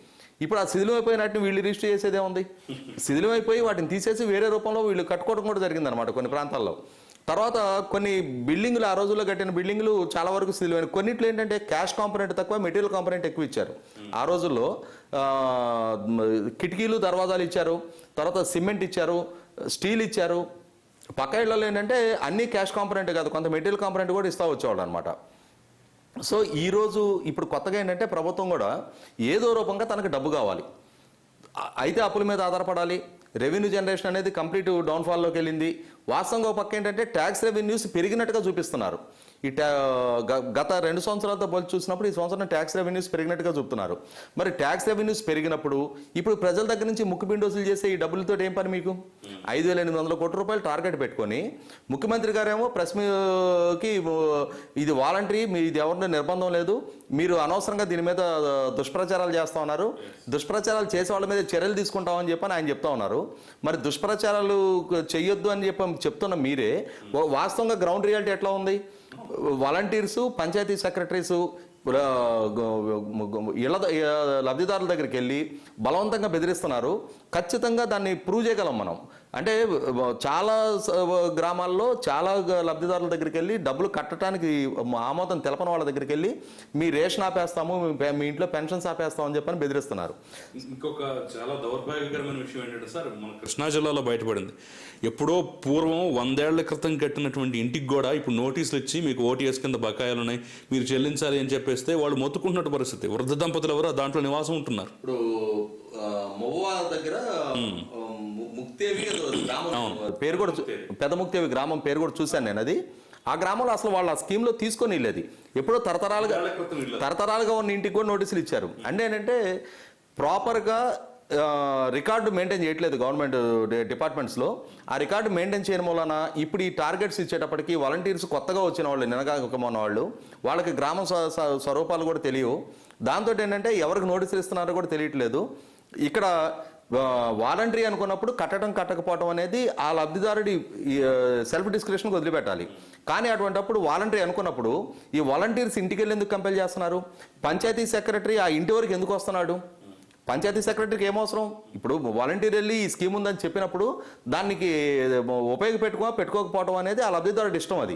[SPEAKER 2] ఇప్పుడు ఆ శిథిలమైపోయినట్టు వీళ్ళు రిజిస్టర్ చేసేదే ఉంది. శిథిలమైపోయి వాటిని తీసేసి వేరే రూపంలో వీళ్ళు కట్టుకోవడం కూడా జరిగిందనమాట కొన్ని ప్రాంతాల్లో. తర్వాత కొన్ని బిల్డింగులు ఆ రోజుల్లో కట్టిన బిల్డింగులు చాలా వరకు శిథిలమైన, కొన్నిట్లో ఏంటంటే క్యాష్ కాంపొనెంట్ తక్కువ, మెటీరియల్ కాంపొనెంట్ ఎక్కువ ఇచ్చారు. ఆ రోజుల్లో కిటికీలు దర్వాజాలు ఇచ్చారు, తర్వాత సిమెంట్ ఇచ్చారు, స్టీల్ ఇచ్చారు. పక్క ఇళ్లలో ఏంటంటే అన్ని క్యాష్ కాంపొనెంట్ కాదు, కొంత మెటీరియల్ కాంపొనెంట్ కూడా ఇస్తూ వచ్చేవాళ్ళు అనమాట. సో ఈరోజు ఇప్పుడు కొత్తగా ఏంటంటే ప్రభుత్వం కూడా ఏదో రూపంగా తనకు డబ్బు కావాలి, అయితే అప్పుల మీద ఆధారపడాలి. రెవెన్యూ జనరేషన్ అనేది కంప్లీట్ డౌన్ఫాల్లోకి వెళ్ళింది. వాస్తవంగా ఒక పక్క ఏంటంటే ట్యాక్స్ రెవెన్యూస్ పెరిగినట్టుగా చూపిస్తున్నారు. ఈ గత 2 సంవత్సరాలతో పోల్చి చూసినప్పుడు ఈ సంవత్సరం ట్యాక్స్ రెవెన్యూస్ పెరిగినట్టుగా చూపుతున్నారు. మరి ట్యాక్స్ రెవెన్యూస్ పెరిగినప్పుడు ఇప్పుడు ప్రజల దగ్గర నుంచి ముక్కుపిండి వసూలు చేసే ఈ డబ్బులతో ఏం పని మీకు? 5,800 కోట్ల రూపాయలు టార్గెట్ పెట్టుకొని ముఖ్యమంత్రి గారేమో ప్రెస్ మీకి ఇది వాలంటరీ, ఇది ఎవరిని నిర్బంధం లేదు, మీరు అనవసరంగా దీని మీద దుష్ప్రచారాలు చేస్తూ ఉన్నారు, దుష్ప్రచారాలు చేసే వాళ్ళ మీద చర్యలు తీసుకుంటామని చెప్పని ఆయన చెప్తా ఉన్నారు. మరి దుష్ప్రచారాలు చెయ్యొద్దు అని చెప్తున్న మీరే వాస్తవంగా గ్రౌండ్ రియాలిటీ ఎట్లా ఉంది? వాలంటీర్సు, పంచాయతీ సెక్రటరీసు ఇళ్ళ లబ్ధిదారుల దగ్గరికి వెళ్ళి బలవంతంగా బెదిరిస్తున్నారు. ఖచ్చితంగా దాన్ని ప్రూవ్ చేయగలం మనం. అంటే చాలా గ్రామాల్లో చాలా లబ్ధిదారుల దగ్గరికి వెళ్ళి డబ్బులు కట్టడానికి ఆమోదం తెలపని వాళ్ళ దగ్గరికి వెళ్ళి మీ రేషన్ ఆపేస్తాము, మీ ఇంట్లో పెన్షన్స్ ఆపేస్తాము అని చెప్పని బెదిరిస్తున్నారు.
[SPEAKER 1] ఇంకొక చాలా దౌర్భాగ్యకరమైన విషయం ఏంటంటే సార్, మన కృష్ణా జిల్లాలో బయటపడింది. ఎప్పుడో పూర్వం 100 ఏళ్ల క్రితం కట్టినటువంటి ఇంటికి కూడా ఇప్పుడు నోటీసులు ఇచ్చి మీకు ఓటీఎస్ కింద బకాయిలు ఉన్నాయి, మీరు చెల్లించాలి అని చెప్పేస్తే వాళ్ళు మొత్తుకుంటున్నట్టు పరిస్థితి. వృద్ధ దంపతులు ఎవరు దాంట్లో నివాసం ఉంటున్నారు.
[SPEAKER 2] ఇప్పుడు మొవ్వా దగ్గర ముక్తేవి గ్రామం పేరు కూడా, పెద్ద ముక్తేవి గ్రామం పేరు కూడా చూశాను నేను. అది ఆ గ్రామంలో అసలు వాళ్ళ స్కీమ్లో తీసుకొని వెళ్ళేది ఎప్పుడో తరతరాలుగా ఉన్న ఇంటికి కూడా నోటీసులు ఇచ్చారు. అంటే ఏంటంటే ప్రాపర్గా రికార్డు మెయింటైన్ చేయట్లేదు గవర్నమెంట్ డిపార్ట్మెంట్స్లో. ఆ రికార్డు మెయింటైన్ చేయడం వలన ఇప్పుడు ఈ టార్గెట్స్ ఇచ్చేటప్పటికి వాలంటీర్స్ కొత్తగా వచ్చిన వాళ్ళు, నినగాకమన్న వాళ్ళు, వాళ్ళకి గ్రామ స్వరూపాలు కూడా తెలియవు. దాంతో ఏంటంటే ఎవరికి నోటీసులు ఇస్తున్నారో కూడా తెలియట్లేదు. ఇక్కడ వాలంటరీ అనుకున్నప్పుడు కట్టడం కట్టకపోవడం అనేది ఆ లబ్ధిదారుడి సెల్ఫ్ డిస్క్రిప్షన్కి వదిలిపెట్టాలి. కానీ అటువంటిప్పుడు వాలంటరీ అనుకున్నప్పుడు ఈ వాలంటీర్స్ ఇంటికి వెళ్ళి ఎందుకు కంపెల్ చేస్తున్నారు? పంచాయతీ సెక్రటరీ ఆ ఇంటి వరకు ఎందుకు వస్తున్నాడు? పంచాయతీ సెక్రటరీకి ఏమవసరం? ఇప్పుడు వాలంటీర్ వెళ్ళి ఈ స్కీమ్ ఉందని చెప్పినప్పుడు దానికి పెట్టుకోకపోవడం అనేది ఆ లబ్ధిదారుడి ఇష్టం. అది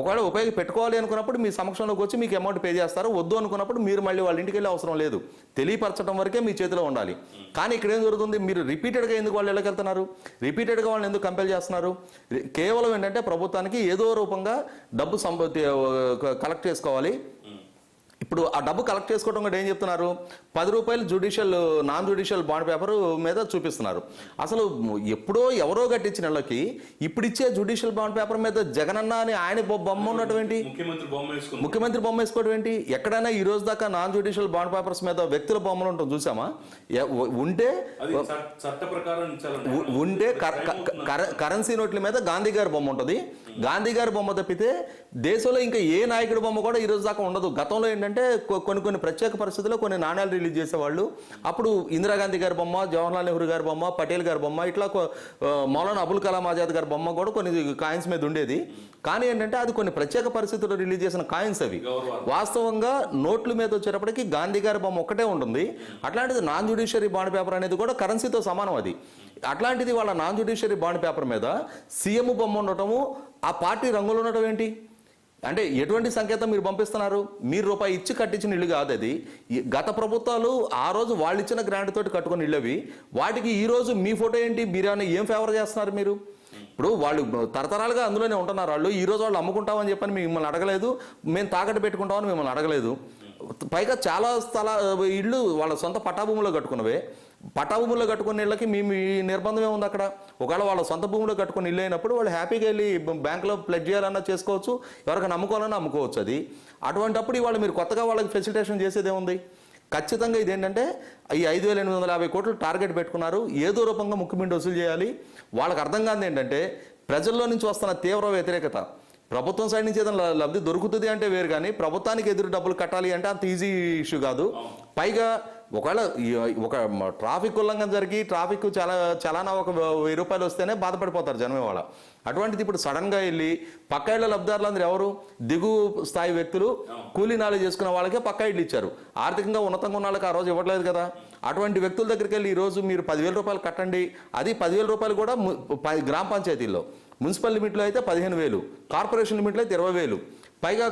[SPEAKER 2] ఒకవేళ పెట్టుకోవాలి అనుకున్నప్పుడు మీ సమక్షంలోకి వచ్చి మీకు అమౌంట్ పే చేస్తారు. వద్దు అనుకున్నప్పుడు మీరు మళ్ళీ వాళ్ళ ఇంటికి వెళ్ళే అవసరం లేదు, తెలియపరచడం వరకే మీ చేతిలో ఉండాలి. కానీ ఇక్కడ ఏం జరుగుతుంది? మీరు రిపీటెడ్గా ఎందుకు వాళ్ళు ఇళ్ళకి వెళ్తున్నారు? రిపీటెడ్గా వాళ్ళని ఎందుకు కంపెల్ చేస్తున్నారు? కేవలం ఏంటంటే ప్రభుత్వానికి ఏదో రూపంగా డబ్బు కలెక్ట్ చేసుకోవాలి. ఇప్పుడు ఆ డబ్బు కలెక్ట్ చేసుకోవడం కూడా ఏం చెప్తున్నారు? 10 రూపాయలు నాన్ జ్యుడిషియల్ బాండ్ పేపర్ మీద చూపిస్తున్నారు. అసలు ఎప్పుడో ఎవరో కట్టించిన వాళ్ళకి ఇప్పుడు ఇచ్చే జ్యుడిషియల్ బాండ్ పేపర్ మీద జగనన్న అని ఆయన బొమ్మ ఉండటం ఏంటి? ముఖ్యమంత్రి బొమ్మ వేసుకోవడం ఏంటి? ఎక్కడైనా ఈ రోజు దాకా నాన్ జ్యుడిషియల్ బాండ్ పేపర్స్ మీద వ్యక్తుల బొమ్మలు ఉంటాం చూసామా? ఉంటే కరెన్సీ నోట్ల మీద గాంధీ గారి బొమ్మ ఉంటుంది. గాంధీ గారి బొమ్మ తప్పితే దేశంలో ఇంకా ఏ నాయకుడి బొమ్మ కూడా ఈ రోజు దాకా ఉండదు. గతంలో ఏంటంటే కొన్ని ప్రత్యేక పరిస్థితుల్లో కొన్ని నాణ్యాలు రిలీజ్ చేసేవాళ్ళు. అప్పుడు ఇందిరాగాంధీ గారి బొమ్మ, జవహర్లాల్ నెహ్రూ గారి బొమ్మ, పటేల్ గారి బొమ్మ, ఇట్లా మౌలానా అబుల్ కలాం ఆజాద్ గారి బొమ్మ కూడా కొన్ని కాయిన్స్ మీద ఉండేది. కానీ ఏంటంటే అది కొన్ని ప్రత్యేక పరిస్థితుల్లో రిలీజ్ చేసిన కాయిన్స్ అవి. వాస్తవంగా నోట్ల మీద వచ్చేటప్పటికి గాంధీ గారి బొమ్మ ఒక్కటే ఉంటుంది. అట్లాంటిది నాన్ జ్యుడిషియరీ బాండ్ పేపర్ అనేది కూడా కరెన్సీతో సమానం అది. అట్లాంటిది వాళ్ళ నాన్ జ్యుడిషియరీ బాండ్ పేపర్ మీద సీఎం బొమ్మ ఉండటము, ఆ పార్టీ రంగులు ఉండటం ఏంటి? అంటే ఎటువంటి సంకేతం మీరు పంపిస్తున్నారు? మీరు రూపాయి ఇచ్చి కట్టించిన ఇల్లు కాదు అది. గత ప్రభుత్వాలు ఆ రోజు వాళ్ళు ఇచ్చిన గ్రాంట్ తోటి కట్టుకుని ఇళ్ళవి. వాటికి ఈ రోజు మీ ఫోటో ఏంటి? మీరు ఏం ఫేవర్ చేస్తున్నారు మీరు? ఇప్పుడు వాళ్ళు తరతరాలుగా అందులోనే ఉంటున్నారు. వాళ్ళు ఈ రోజు వాళ్ళు అమ్ముకుంటామని చెప్పని మిమ్మల్ని అడగలేదు, మేము తాకట్టు పెట్టుకుంటామని మిమ్మల్ని అడగలేదు. పైగా చాలా ఇళ్ళు వాళ్ళ సొంత పట్టాభూములో కట్టుకున్నవే. పట్టాభూముల్లో కట్టుకున్న ఇళ్ళకి మీ నిర్బంధమే ఉంది అక్కడ. ఒకవేళ వాళ్ళ సొంత భూమిలో కట్టుకుని ఇల్లు అయినప్పుడు వాళ్ళు హ్యాపీగా వెళ్ళి బ్యాంకులో ప్లెడ్జ్ చేయాలన్నా చేసుకోవచ్చు, ఎవరికైనా అమ్ముకోవాలన్నా అమ్ముకోవచ్చు. అది అటువంటిప్పుడు ఇవాళ మీరు కొత్తగా వాళ్ళకి ఫెసిలిటేషన్ చేసేదే ఉంది. ఖచ్చితంగా ఇదేంటంటే ఈ 5,850 కోట్లు టార్గెట్ పెట్టుకున్నారు. ఏదో రూపంగా ముఖ్యమంత్రి వసూలు చేయాలి. వాళ్ళకి అర్థం కాదు ఏంటంటే ప్రజల్లో నుంచి వస్తున్న తీవ్ర వ్యతిరేకత. ప్రభుత్వం సైడ్ నుంచి ఏదైనా లబ్ధి దొరుకుతుంది అంటే వేరు, కానీ ప్రభుత్వానికి ఎదురు డబ్బులు కట్టాలి అంటే అంత ఈజీ ఇష్యూ కాదు. పైగా ఒకవేళ ఒక ట్రాఫిక్ ఉల్లంఘన జరిగి ట్రాఫిక్ చలానా ఒక 1000 రూపాయలు వస్తేనే బాధపడిపోతారు జనమే వాళ్ళ. అటువంటిది ఇప్పుడు సడన్గా వెళ్ళి పక్క ఇళ్ల లబ్ధిదారులందరూ ఎవరు? దిగు స్థాయి వ్యక్తులు, కూలీ నాలు చేసుకున్న వాళ్ళకే పక్కా ఇళ్ళు ఇచ్చారు. ఆర్థికంగా ఉన్నతంగా ఉన్న వాళ్ళకి ఆ రోజు ఇవ్వట్లేదు కదా. అటువంటి వ్యక్తుల దగ్గరికి వెళ్ళి ఈరోజు మీరు 10,000 రూపాయలు కట్టండి, అది 10,000 రూపాయలు కూడా గ్రామ పంచాయతీల్లో మున్సిపల్ లిమిట్లో అయితే 15,000, కార్పొరేషన్ లిమిట్లో అయితే 20,000. పైగా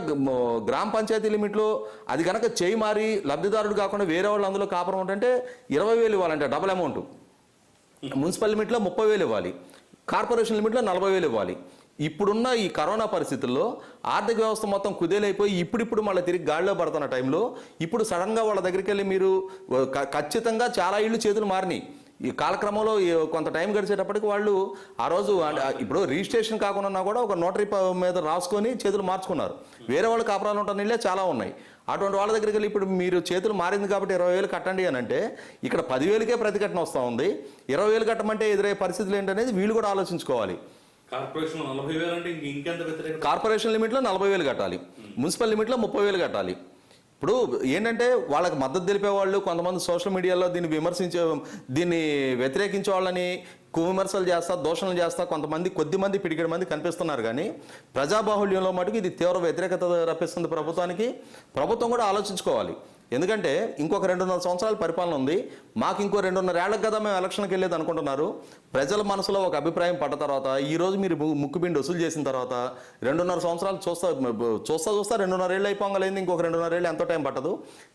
[SPEAKER 2] గ్రామ పంచాయతీ లిమిట్లో అది కనుక చేయి మారి లబ్ధిదారుడు కాకుండా వేరే వాళ్ళు అందులో కాపురం ఉంటే 20,000 ఇవ్వాలంటే డబుల్ అమౌంట్. మున్సిపల్ లిమిట్లో 30,000 ఇవ్వాలి, కార్పొరేషన్ లిమిట్లో 40,000 ఇవ్వాలి. ఇప్పుడున్న ఈ కరోనా పరిస్థితుల్లో ఆర్థిక వ్యవస్థ మొత్తం కుదేలైపోయి ఇప్పుడిప్పుడు మళ్ళీ తిరిగి గాడిలో పడుతున్న టైంలో ఇప్పుడు సడన్గా వాళ్ళ దగ్గరికి వెళ్ళి మీరు ఖచ్చితంగా చాలా ఇళ్ళు చేతులు మారినాయి. ఈ కాలక్రమంలో కొంత టైం గడిచేటప్పటికి వాళ్ళు ఆ రోజు ఇప్పుడు రిజిస్ట్రేషన్ కాకుండా కూడా ఒక నోటరీ మీద రాసుకొని చేతులు మార్చుకున్నారు. వేరే వాళ్ళు కాపురాలు ఉంటున్న ఇళ్ళే చాలా ఉన్నాయి. అటువంటి వాళ్ళ దగ్గరికి వెళ్ళి ఇప్పుడు మీరు చేతులు మారింది కాబట్టి 20,000 కట్టండి అని అంటే ఇక్కడ 10,000కే ప్రతిఘటన వస్తూ ఉంది. 20,000 కట్టమంటే ఎదురయ్యే పరిస్థితులు ఏంటనేది వీళ్ళు కూడా ఆలోచించుకోవాలి. కార్పొరేషన్ లిమిట్లో 40,000 కట్టాలి, మున్సిపల్ లిమిట్లో 30,000 కట్టాలి. ఇప్పుడు ఏంటంటే వాళ్ళకి మద్దతు తెలిపే వాళ్ళు కొంతమంది సోషల్ మీడియాలో దీన్ని వ్యతిరేకించే వాళ్ళని కువిమర్శలు చేస్తా, దోషణలు చేస్తా కొద్దిమంది పిడికిడి మంది కనిపిస్తున్నారు. కానీ ప్రజాబాహుళ్యంలో మటుకు ఇది తీవ్ర వ్యతిరేకత రప్పిస్తుంది ప్రభుత్వానికి. ప్రభుత్వం కూడా ఆలోచించుకోవాలి. ఎందుకంటే ఇంకొక 2.5 సంవత్సరాల పరిపాలన ఉంది. మాకు ఇంకో 2.5 ఏళ్ళకి కదా మేము ఎలక్షన్కి వెళ్ళేది అనుకుంటున్నారు. ప్రజల మనసులో ఒక అభిప్రాయం పడ్డ తర్వాత ఈరోజు మీరు ముక్కుబిండి వసూలు చేసిన తర్వాత 2.5 సంవత్సరాలు చూస్తా 2.5 ఏళ్ళు అయిపోగలేదు. ఇంకొక 2.5 ఏళ్ళు ఎంతో టైం పట్టదు.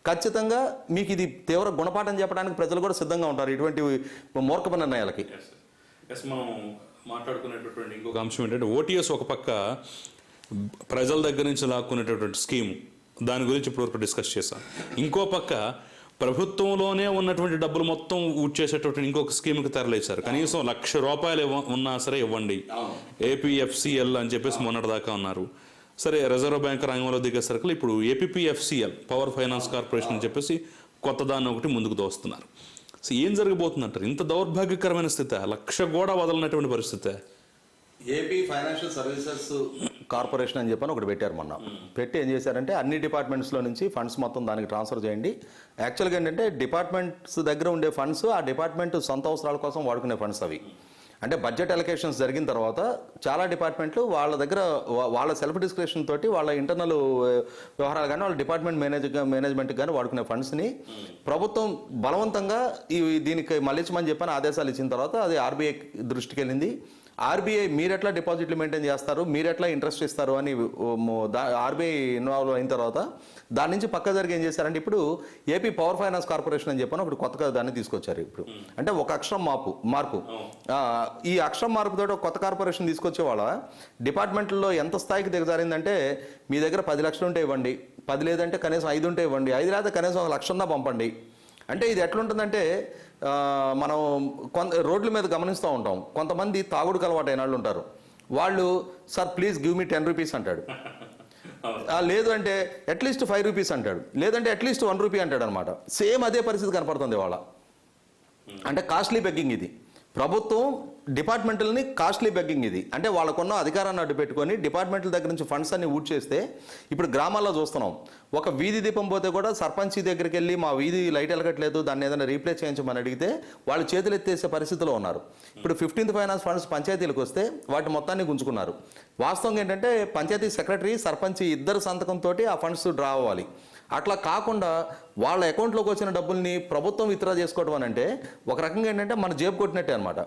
[SPEAKER 2] ఖచ్చితంగా మీకు ఇది తీవ్ర గుణపాఠం చెప్పడానికి ప్రజలు కూడా సిద్ధంగా ఉంటారు ఇటువంటి మూర్ఖపు నిర్ణయాలకి.
[SPEAKER 1] మనం మాట్లాడుకునేటటువంటి ఇంకొక అంశం ఏంటంటే ఓటీఎస్ ఒక పక్క ప్రజల దగ్గర నుంచి లాక్కునేటటువంటి స్కీమ్, దాని గురించి ఇప్పటివరకు డిస్కస్ చేశాం. ఇంకో పక్క ప్రభుత్వంలోనే ఉన్నటువంటి డబ్బులు మొత్తం ఊడ్చేసేటటువంటి ఇంకొక స్కీమ్కి తెరలేశారు. కనీసం ₹1,00,000 ఉన్నా సరే ఇవ్వండి, ఏపీఎఫ్సిఎల్ అని చెప్పేసి మొన్నటిదాకా ఉన్నారు. సరే, రిజర్వ్ బ్యాంక్ రంగంలో దిగేసరికి ఇప్పుడు ఏపీపీఎఫ్సిఎల్ పవర్ ఫైనాన్స్ కార్పొరేషన్ అని చెప్పేసి కొత్త దాన్ని ఒకటి ముందుకు దోస్తున్నారు. సో ఏం జరగబోతుందంటారు? ఇంత దౌర్భాగ్యకరమైన స్థితి, ₹1,00,000 కూడా వదలనటువంటి పరిస్థితి.
[SPEAKER 2] ఏపీ ఫైనాన్షియల్ సర్వీసెస్ కార్పొరేషన్ అని చెప్పని ఒకటి పెట్టారు మొన్న. పెట్టి ఏం చేశారంటే అన్ని డిపార్ట్మెంట్స్లో నుంచి ఫండ్స్ మొత్తం దానికి ట్రాన్స్ఫర్ చేయండి. యాక్చువల్గా ఏంటంటే డిపార్ట్మెంట్స్ దగ్గర ఉండే ఫండ్స్ ఆ డిపార్ట్మెంట్ సొంత అవసరాల కోసం వాడుకునే ఫండ్స్ అవి. అంటే బడ్జెట్ అలొకేషన్స్ జరిగిన తర్వాత చాలా డిపార్ట్మెంట్లు వాళ్ళ దగ్గర వాళ్ళ సెల్ఫ్ డిస్క్రిప్షన్ తోటి వాళ్ళ ఇంటర్నల్ వ్యవహారాలు కానీ వాళ్ళ డిపార్ట్మెంట్ మేనేజ్మెంట్ కానీ వాడుకునే ఫండ్స్ని ప్రభుత్వం బలవంతంగా దీనికి మళ్ళించమని చెప్పని ఆదేశాలు ఇచ్చిన తర్వాత అది ఆర్బీఐ దృష్టికి వెళ్ళింది. ఆర్బీఐ మీరెట్లా డిపాజిట్లు మెయింటైన్ చేస్తారు, మీరెట్లా ఇంట్రెస్ట్ ఇస్తారు అని ఆర్బీఐ ఇన్వాల్వ్ అయిన తర్వాత దాని నుంచి పక్క జరిగి ఏం చేశారంటే ఇప్పుడు ఏపీ పవర్ ఫైనాన్స్ కార్పొరేషన్ అని చెప్పని ఒకటి కొత్తగా దాన్ని తీసుకొచ్చారు. ఇప్పుడు అంటే ఒక అక్షరం మార్పు ఈ అక్షరం మార్పుతో ఒక కొత్త కార్పొరేషన్ తీసుకొచ్చే వాళ్ళ డిపార్ట్మెంట్లో ఎంత స్థాయికి దిగజారిందంటే మీ దగ్గర 10 లక్షలు ఉంటే ఇవ్వండి, 10 లేదంటే కనీసం 5 ఉంటే ఇవ్వండి, 5 లేదా కనీసం 1,00,000 పంపండి. అంటే ఇది ఎట్లుంటుందంటే మనం రోడ్ల మీద గమనిస్తూ ఉంటాం. కొంతమంది తాగుడుకు అలవాటైన వాళ్ళు ఉంటారు. వాళ్ళు sir please give me 10 rupees అంటాడు. లేదు అంటే అట్లీస్ట్ 5 రూపీస్ అంటాడు, లేదంటే అట్లీస్ట్ 1 రూపీ అంటాడు అనమాట. సేమ్ అదే పరిస్థితి కనపడుతుంది వాళ్ళ. అంటే కాస్ట్లీ బెగ్గింగ్ ఇది. ప్రభుత్వం డిపార్ట్మెంట్లని కాస్ట్లీ బెగ్గింగ్ ఇది. అంటే వాళ్ళకున్న అధికారాన్ని అడ్డు పెట్టుకొని డిపార్ట్మెంట్ల దగ్గర నుంచి ఫండ్స్ అన్ని ఊడ్చేస్తే ఇప్పుడు గ్రామాల్లో చూస్తున్నాం. ఒక వీధి దీపం పోతే కూడా సర్పంచ్ దగ్గరికి వెళ్ళి మా వీధి లైట్ వెలగట్లేదు, దాన్ని ఏదైనా రీప్లేస్ చేయించమని అడిగితే వాళ్ళు చేతులు ఎత్తేసే పరిస్థితిలో ఉన్నారు. ఇప్పుడు 15th ఫైనాన్స్ ఫండ్స్ పంచాయతీలకు వస్తే వాటి మొత్తాన్ని గుంజుకున్నారు. వాస్తవంగా ఏంటంటే పంచాయతీ సెక్రటరీ, సర్పంచ్ ఇద్దరు సంతకంతో ఆ ఫండ్స్ డ్రా అవ్వాలి. అట్లా కాకుండా వాళ్ళ అకౌంట్లోకి వచ్చిన డబ్బుల్ని ప్రభుత్వం విత్డ్రా చేసుకోవడం అని అంటే ఒక రకంగా ఏంటంటే మన జేబు కొట్టినట్టే అనమాట.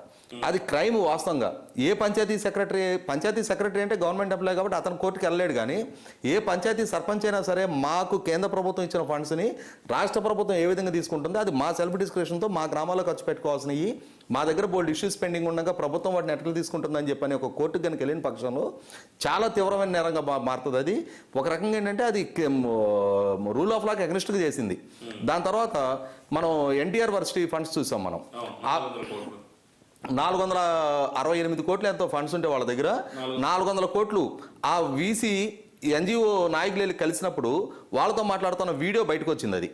[SPEAKER 2] అది క్రైమ్ వాస్తవంగా. ఏ పంచాయతీ సెక్రటరీ అంటే గవర్నమెంట్ ఎంప్లాయ్ కాబట్టి అతను కోర్టుకి వెళ్ళలేడు. కానీ ఏ పంచాయతీ సర్పంచ్ అయినా సరే మాకు కేంద్ర ప్రభుత్వం ఇచ్చిన ఫండ్స్ని రాష్ట్ర ప్రభుత్వం ఏ విధంగా తీసుకుంటుందో అది మా సెల్ఫ్ డిస్క్రిప్షన్తో మా గ్రామాల్లో ఖర్చు పెట్టుకోవాల్సినవి, మా దగ్గర బోల్డ్ ఇష్యూస్ పెండింగ్ ఉండగా ప్రభుత్వం వాటిని ఎట్లా తీసుకుంటుందని చెప్పని ఒక కోర్టుకు కనుక వెళ్ళిన పక్షంలో చాలా తీవ్రమైన నేరంగా మారుతుంది. అది ఒక రకంగా ఏంటంటే అది రూల్ ఆఫ్ లాకి అగ్నిస్ట్గా చేసింది. దాని తర్వాత మనం ఎన్టీఆర్ వర్సిటీ ఫండ్స్ చూసాం. మనం 468 కోట్లు ఎంతో ఫండ్స్ ఉంటే వాళ్ళ దగ్గర 400 కోట్లు ఆ వీసీ ఎన్జిఓ నాయకులు కలిసినప్పుడు వాళ్ళతో మాట్లాడుతున్న వీడియో బయటకు వచ్చింది. అది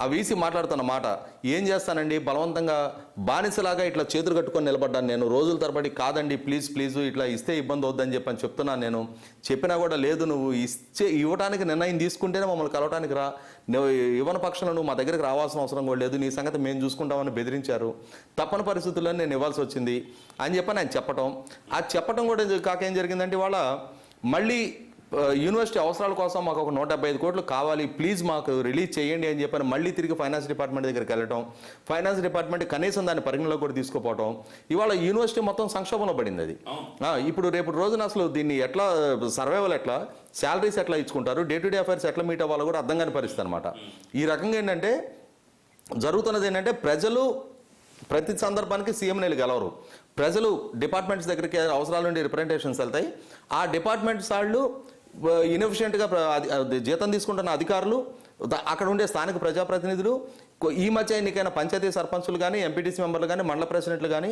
[SPEAKER 2] ఆ వీసీ మాట్లాడుతున్న మాట, ఏం చేస్తానండి బలవంతంగా బానిసలాగా ఇట్లా చేతులు కట్టుకొని నిలబడ్డాను నేను రోజుల తరబడి, కాదండి ప్లీజ్ ఇట్లా ఇస్తే ఇబ్బంది అవుద్దని చెప్పని చెప్తున్నాను. నేను చెప్పినా కూడా లేదు, నువ్వు ఇవ్వడానికి నిర్ణయం తీసుకుంటేనే మమ్మల్ని కలవటానికి రా, నువ్వు ఇవ్వని పక్షంలో నువ్వు మా దగ్గరికి రావాల్సిన అవసరం కూడా లేదు, నీ సంగతి మేము చూసుకుంటామని బెదిరించారు. తప్పని పరిస్థితుల్లో నేను ఇవ్వాల్సి వచ్చింది అని చెప్పని ఆయన చెప్పటం. ఆ చెప్పటం కూడా కాక ఏం జరిగిందంటే వాళ్ళ మళ్ళీ యూనివర్సిటీ అవసరాల కోసం మాకు ఒక 175 కోట్లు కావాలి, ప్లీజ్ మాకు రిలీజ్ చేయండి అని చెప్పని మళ్ళీ తిరిగి ఫైనాన్స్ డిపార్ట్మెంట్ దగ్గరికి వెళ్ళటం, ఫైనాన్స్ డిపార్ట్మెంట్ కనీసం దాన్ని పరిగణలో కూడా తీసుకోపోవటం, ఇవాళ యూనివర్సిటీ మొత్తం సంక్షోభంలో పడింది అది. ఇప్పుడు రేపు రోజున అసలు దీన్ని ఎట్లా సర్వైవల్ ఎట్లా, శాలరీస్ ఎట్లా ఇచ్చుకుంటారు, డే టు డే అఫైర్స్ ఎట్లా మీట్ అవ్వాలో కూడా అర్థం కాని పరిస్థితి అనమాట. ఈ రకంగా ఏంటంటే జరుగుతున్నది ఏంటంటే ప్రజలు ప్రతి సందర్భానికి సీఎంని వెళ్ళి గెలవరు. ప్రజలు డిపార్ట్మెంట్స్ దగ్గరికి అవసరాల నుండి రిప్రజెంటేషన్స్ వెళ్తాయి. ఆ డిపార్ట్మెంట్స్ వాళ్ళు ఇన్ఎఫిషియెంట్గా జీతం తీసుకుంటున్న అధికారులు, అక్కడ ఉండే స్థానిక ప్రజాప్రతినిధులు, ఈ మధ్య ఎన్నికైన పంచాయతీ సర్పంచులు కానీ, ఎంపీటీసీ మెంబర్లు కానీ, మండల ప్రెసిడెంట్లు కానీ,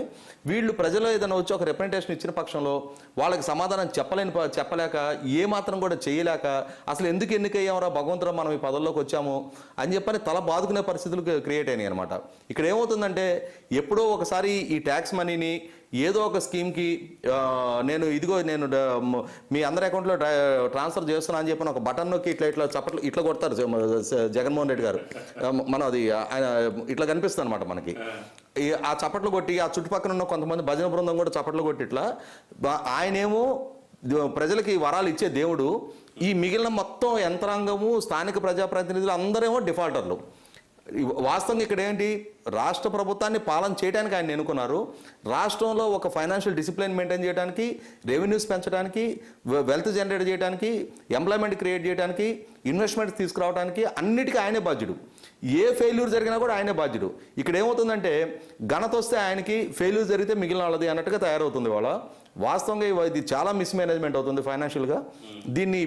[SPEAKER 2] వీళ్ళు ప్రజలు ఏదైనా వచ్చి ఒక రిప్రజెంటేషన్ ఇచ్చిన పక్షంలో వాళ్ళకి సమాధానం చెప్పలేక, ఏమాత్రం కూడా చేయలేక, అసలు ఎందుకు ఎన్నికయ్యామరా భగవంతురా మనం ఈ పదవుల్లోకి వచ్చాము అని చెప్పని తల బాదుకునే పరిస్థితులు క్రియేట్ అయినాయి అనమాట. ఇక్కడ ఏమవుతుందంటే ఎప్పుడో ఒకసారి ఈ ట్యాక్స్ మనీని ఏదో ఒక స్కీమ్కి నేను మీ అందరి అకౌంట్లో ట్రాన్స్ఫర్ చేస్తున్నా అని చెప్పిన ఒక బటన్ నొక్కి ఇట్లా చప్పట్లు ఇట్లా కొడతారు జగన్మోహన్ రెడ్డి గారు. మనం అది ఆయన ఇట్లా కనిపిస్తుంది అనమాట మనకి. ఆ చప్పట్లు కొట్టి ఆ చుట్టుపక్కల ఉన్న కొంతమంది భజన బృందం కూడా చప్పట్లు కొట్టి ఇట్లా, ఆయనేమో ప్రజలకి వరాలు ఇచ్చే దేవుడు, ఈ మిగిలిన మొత్తం యంత్రాంగము స్థానిక ప్రజాప్రతినిధులు అందరేమో డిఫాల్టర్లు. వాస్తవంగా ఇక్కడ ఏంటి, రాష్ట్ర ప్రభుత్వాన్ని పాలన చేయడానికి ఆయన ఎన్నుకున్నారు. రాష్ట్రంలో ఒక ఫైనాన్షియల్ డిసిప్లిన్ మెయింటైన్ చేయడానికి, రెవెన్యూస్ పెంచడానికి, వెల్త్ జనరేట్ చేయడానికి, ఎంప్లాయ్మెంట్ క్రియేట్ చేయడానికి, ఇన్వెస్ట్మెంట్స్ తీసుకురావడానికి అన్నిటికీ ఆయనే బాధ్యుడు. ఏ ఫెయిల్యూర్ జరిగినా కూడా ఆయనే బాధ్యుడు. ఇక్కడ ఏమవుతుందంటే ఘనత వస్తే ఆయనకి, ఫెయిల్యూర్ జరిగితే మిగిలిన వాళ్ళది అన్నట్టుగా తయారవుతుంది వాళ్ళ. వాస్తవంగా ఇది చాలా మిస్మేనేజ్మెంట్ అవుతుంది ఫైనాన్షియల్గా. దీన్ని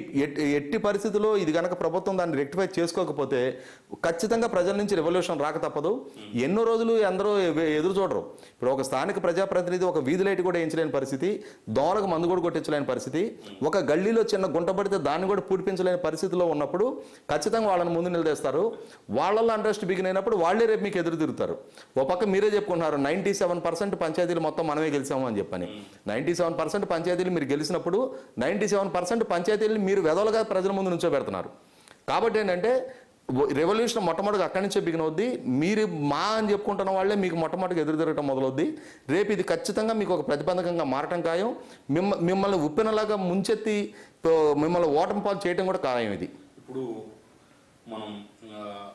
[SPEAKER 2] ఎట్టి పరిస్థితుల్లో ఇది కనుక ప్రభుత్వం దాన్ని రెక్టిఫై చేసుకోకపోతే ఖచ్చితంగా ప్రజల నుంచి రెవల్యూషన్ రాక తప్పదు. ఎన్నో రోజులు అందరూ ఎదురు చూడరు. ఇప్పుడు ఒక స్థానిక ప్రజాప్రతినిధి ఒక వీధి లైట్ కూడా వేయించలేని పరిస్థితి, దోమలకు మందు కూడా కొట్టించలేని పరిస్థితి, ఒక గల్లీలో చిన్న గుంట పడితే దాన్ని కూడా పూడిపించలేని పరిస్థితిలో ఉన్నప్పుడు ఖచ్చితంగా వాళ్ళని ముందు నిలదీస్తారు. వాళ్ళల్లో అంట్రెస్ట్ బిగిన్ అయినప్పుడు వాళ్ళే రేపు మీకు ఎదురు తిరుగుతారు. ఓ పక్క మీరే చెప్పుకుంటున్నారు 97% పంచాయతీలు మొత్తం మనమే గెలిచాము అని చెప్పని. 97% పంచాయతీలు మీరు గెలిచినప్పుడు 97% పంచాయతీలు మీరు వెదలుగా ప్రజల ముందు నుంచో పెడుతున్నారు. కాబట్టి ఏంటంటే రెవల్యూషన్ మొట్టమొదటిగా అక్కడి నుంచే బిగిన్ అవుద్ది. మీరు మా అని చెప్పుకుంటున్న వాళ్ళే మీకు మొట్టమొదటిగా ఎదురు తిరగటం మొదలవుద్ది. రేపు ఇది ఖచ్చితంగా మీకు ఒక ప్రతిబంధకంగా మారటం ఖాయం. మిమ్మల్ని ఉప్పినలాగా ముంచెత్తి మిమ్మల్ని ఓటమి పాలు చేయడం కూడా ఖాయం. ఇది
[SPEAKER 1] ఇప్పుడు మనం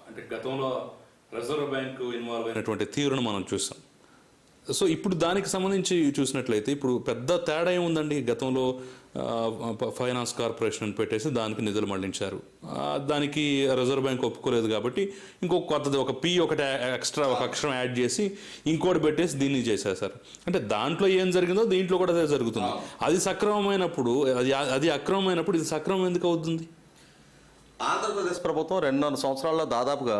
[SPEAKER 1] అంటే గతంలో రిజర్వ్ బ్యాంకు ఇన్వాల్వ్ అయినటువంటి తీరును మనం చూసాం. సో ఇప్పుడు దానికి సంబంధించి చూసినట్లయితే ఇప్పుడు పెద్ద తేడా ఏముందండి? గతంలో ఫైనాన్స్ కార్పొరేషన్ పెట్టేసి దానికి నిధులు మళ్లించారు. దానికి రిజర్వ్ బ్యాంక్ ఒప్పుకోలేదు కాబట్టి ఇంకొక కొత్తది ఒక ఒకటి ఎక్స్ట్రా ఒక అక్షరం యాడ్ చేసి ఇంకోటి పెట్టేసి దీన్ని చేసేసారు. అంటే దాంట్లో ఏం జరిగిందో దీంట్లో కూడా అదే జరుగుతుంది. అది సక్రమమైనప్పుడు అది అక్రమమైనప్పుడు ఇది సక్రమం ఎందుకు అవుతుంది?
[SPEAKER 2] ఆంధ్రప్రదేశ్ ప్రభుత్వం 200 సంవత్సరాల్లో దాదాపుగా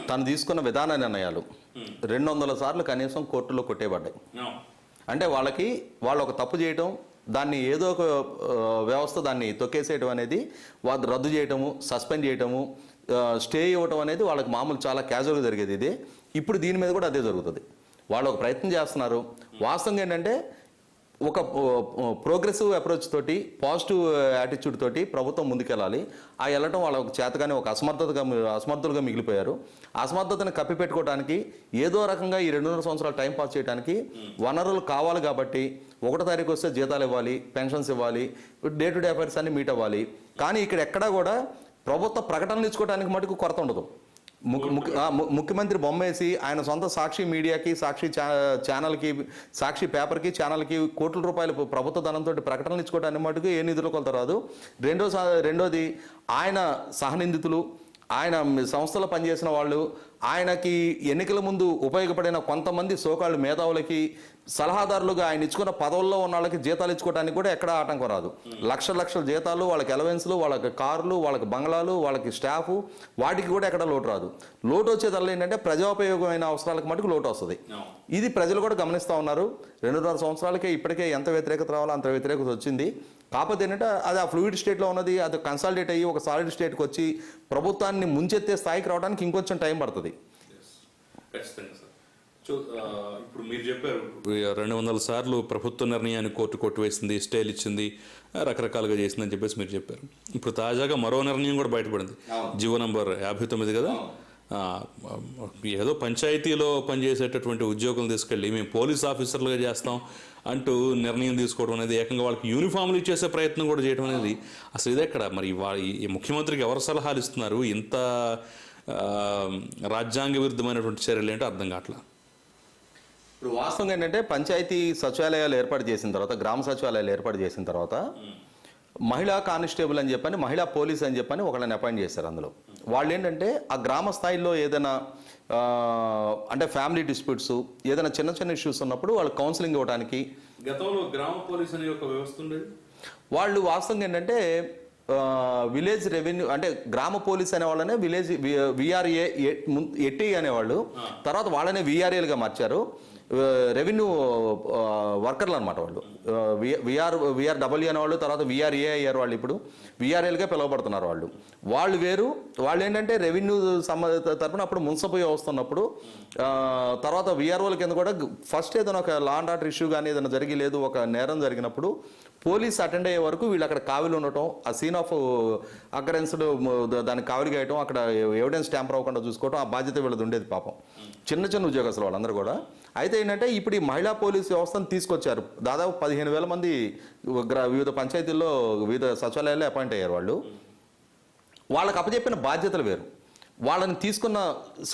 [SPEAKER 2] తను తీసుకున్న విధాన నిర్ణయాలు 200 సార్లు కనీసం కోర్టులో కొట్టేబడ్డాయి. అంటే వాళ్ళు ఒక తప్పు చేయటం, దాన్ని ఏదో ఒక వ్యవస్థ దాన్ని తొక్కేసేయటం అనేది, వాళ్ళు రద్దు చేయటము, సస్పెండ్ చేయటము, స్టే ఇవ్వటం అనేది వాళ్ళకి మామూలు చాలా క్యాజువల్గా జరిగేది. ఇదే ఇప్పుడు దీని మీద కూడా అదే జరుగుతుంది. వాళ్ళు ఒక ప్రయత్నం చేస్తున్నారు. వాస్తవంగా ఏంటంటే ఒక ప్రోగ్రెసివ్ అప్రోచ్ తోటి, పాజిటివ్ యాటిట్యూడ్ తోటి ప్రభుత్వం ముందుకెళ్ళాలి. ఆ వెళ్ళటం వాళ్ళ ఒక చేతగానే ఒక అసమర్థులుగా మిగిలిపోయారు. అసమర్థతను కప్పిపెట్టుకోవడానికి ఏదో రకంగా ఈ 200 సంవత్సరాలు టైం పాస్ చేయడానికి వనరులు కావాలి. కాబట్టి 1వ తారీఖు వస్తే జీతాలు ఇవ్వాలి, పెన్షన్స్ ఇవ్వాలి, డే టు డే అఫైర్స్ అన్ని మీట్ అవ్వాలి. కానీ ఇక్కడ ఎక్కడా కూడా ప్రభుత్వ ప్రకటనలు ఇచ్చుకోవడానికి మటుకు కొరత ఉండదు. ముఖ్యమంత్రి బొమ్మేసి ఆయన సొంత సాక్షి మీడియాకి, సాక్షి ఛానల్కి, సాక్షి పేపర్కి, ఛానల్కి కోట్ల రూపాయలు ప్రభుత్వ ధనంతో ప్రకటనలు ఇచ్చుకోవడానికి మటుకు ఏ నిధులు కొలత రాదు. రెండోది ఆయన సహనిందితులు, ఆయన సంస్థలో పనిచేసిన వాళ్ళు, ఆయనకి ఎన్నికల ముందు ఉపయోగపడిన కొంతమంది సోకాళ్ళు మేధావులకి సలహాదారులుగా ఆయన ఇచ్చుకున్న పదవుల్లో ఉన్న వాళ్ళకి జీతాలు ఇచ్చుకోవడానికి కూడా ఎక్కడా ఆటంకం రాదు. లక్షల జీతాలు, వాళ్ళకి అలవెన్స్లు, వాళ్ళకి కార్లు, వాళ్ళకి బంగ్లాలు, వాళ్ళకి స్టాఫ్, వాటికి కూడా ఎక్కడ లోటు రాదు. లోటు వచ్చేదల్లా ఏంటంటే ప్రజోపయోగమైన అవసరాలకు మటుకు లోటు వస్తుంది. ఇది ప్రజలు కూడా గమనిస్తూ ఉన్నారు. 2.5 సంవత్సరాలకే ఇప్పటికే ఎంత వ్యతిరేకత రావాలో అంత వ్యతిరేకత వచ్చింది. కాకపోతే ఏంటంటే అది ఆ ఫ్లూయిడ్ స్టేట్లో ఉన్నది, అది కన్సాలిడేట్ అయ్యి ఒక సాలిడ్ స్టేట్కి వచ్చి ప్రభుత్వాన్ని ముంచెత్తే స్థాయికి రావడానికి ఇంకొంచెం టైం పడుతుంది.
[SPEAKER 1] ఇప్పుడు మీరు చెప్పారు 200 సార్లు ప్రభుత్వ నిర్ణయాన్ని కోర్టు కొట్టివేసింది, స్టేలు ఇచ్చింది, రకరకాలుగా చేసిందని చెప్పేసి మీరు చెప్పారు. ఇప్పుడు తాజాగా మరో నిర్ణయం కూడా బయటపడింది. జీవో నంబర్ 59 కదా. ఏదో పంచాయతీలో పనిచేసేటటువంటి ఉద్యోగులను తీసుకెళ్ళి మేము పోలీస్ ఆఫీసర్లుగా చేస్తాం అంటూ నిర్ణయం తీసుకోవడం అనేది, ఏకంగా వాళ్ళకి యూనిఫామ్లు ఇచ్చేసే ప్రయత్నం కూడా చేయడం అనేది అసలు ఇదే ఎక్కడ మరి ఈ ముఖ్యమంత్రికి ఎవరు సలహాలు ఇస్తున్నారు? ఇంత రాజ్యాంగ విరుద్ధమైనటువంటి చర్యలు ఏంటో అర్థం కావట్లా.
[SPEAKER 2] ఇప్పుడు వాస్తవంగా ఏంటంటే పంచాయతీ సచివాలయాలు ఏర్పాటు చేసిన తర్వాత, గ్రామ సచివాలయాలు ఏర్పాటు చేసిన తర్వాత మహిళా కానిస్టేబుల్ అని చెప్పని, మహిళా పోలీస్ అని చెప్పని ఒకళ్ళని అపాయింట్ చేశారు. అందులో వాళ్ళు ఏంటంటే ఆ గ్రామ స్థాయిలో ఏదైనా అంటే ఫ్యామిలీ డిస్ప్యూట్స్, ఏదైనా చిన్న చిన్న ఇష్యూస్ ఉన్నప్పుడు వాళ్ళు కౌన్సిలింగ్ ఇవ్వడానికి.
[SPEAKER 1] గతంలో గ్రామ పోలీస్ అనే ఒక వ్యవస్థ ఉండేది.
[SPEAKER 2] వాళ్ళు వాస్తవంగా ఏంటంటే విలేజ్ రెవెన్యూ అంటే గ్రామ పోలీస్ అనే వాళ్ళనే విలేజ్ విఆర్ఏ ఎట్టి అనేవాళ్ళు, తర్వాత వాళ్ళనే విఆర్ఏలుగా మార్చారు. రెవెన్యూ వర్కర్లు అనమాట వాళ్ళు. విఆర్డబ్ల్యూ అనేవాళ్ళు, తర్వాత విఆర్ఏ అయ్యారు వాళ్ళు. ఇప్పుడు విఆర్ఏలుగా పిలువబడుతున్నారు వాళ్ళు. వాళ్ళు వేరు. వాళ్ళు ఏంటంటే రెవెన్యూ తరపున అప్పుడు మున్సిపల్ వ్యవస్థ ఉన్నప్పుడు, తర్వాత విఆర్ఓల కింద కూడా ఫస్ట్ ఏదైనా ఒక లా అండ్ ఆర్డర్ ఇష్యూ కానీ ఏదైనా జరిగి, లేదు ఒక నేరం జరిగినప్పుడు పోలీస్ అటెండ్ అయ్యే వరకు వీళ్ళు అక్కడ కావిలు ఉండటం, ఆ సీన్ ఆఫ్ అకరెన్స్డ్ దానికి కావిలిగా వేయటం, అక్కడ ఎవిడెన్స్ ట్యాంపర్ అవ్వకుండా చూసుకోవటం, ఆ బాధ్యత వీళ్ళది ఉండేది పాపం. చిన్న చిన్న ఉద్యోగస్తులు వాళ్ళందరూ కూడా. అయితే ఏంటంటే ఇప్పుడు ఈ మహిళా పోలీస్ వ్యవస్థను తీసుకొచ్చారు. దాదాపు 15,000 మంది వివిధ పంచాయతీల్లో వివిధ సచివాలయాల్లో అపాయింట్ అయ్యారు వాళ్ళు. వాళ్ళకి అప్పచెప్పిన బాధ్యతలు వేరు, వాళ్ళని తీసుకున్న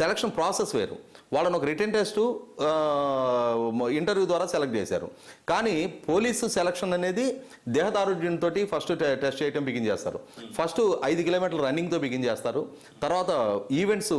[SPEAKER 2] సెలక్షన్ ప్రాసెస్ వేరు. వాళ్ళని ఒక రిటర్న్ టెస్ట్, ఇంటర్వ్యూ ద్వారా సెలెక్ట్ చేశారు. కానీ పోలీసు సెలక్షన్ అనేది దేహదారుఢ్యంతో ఫస్ట్ టెస్ట్ చేయడం బిగిన్ చేస్తారు. ఫస్ట్ 5 కిలోమీటర్ల రన్నింగ్తో బిగిన్ చేస్తారు. తర్వాత events,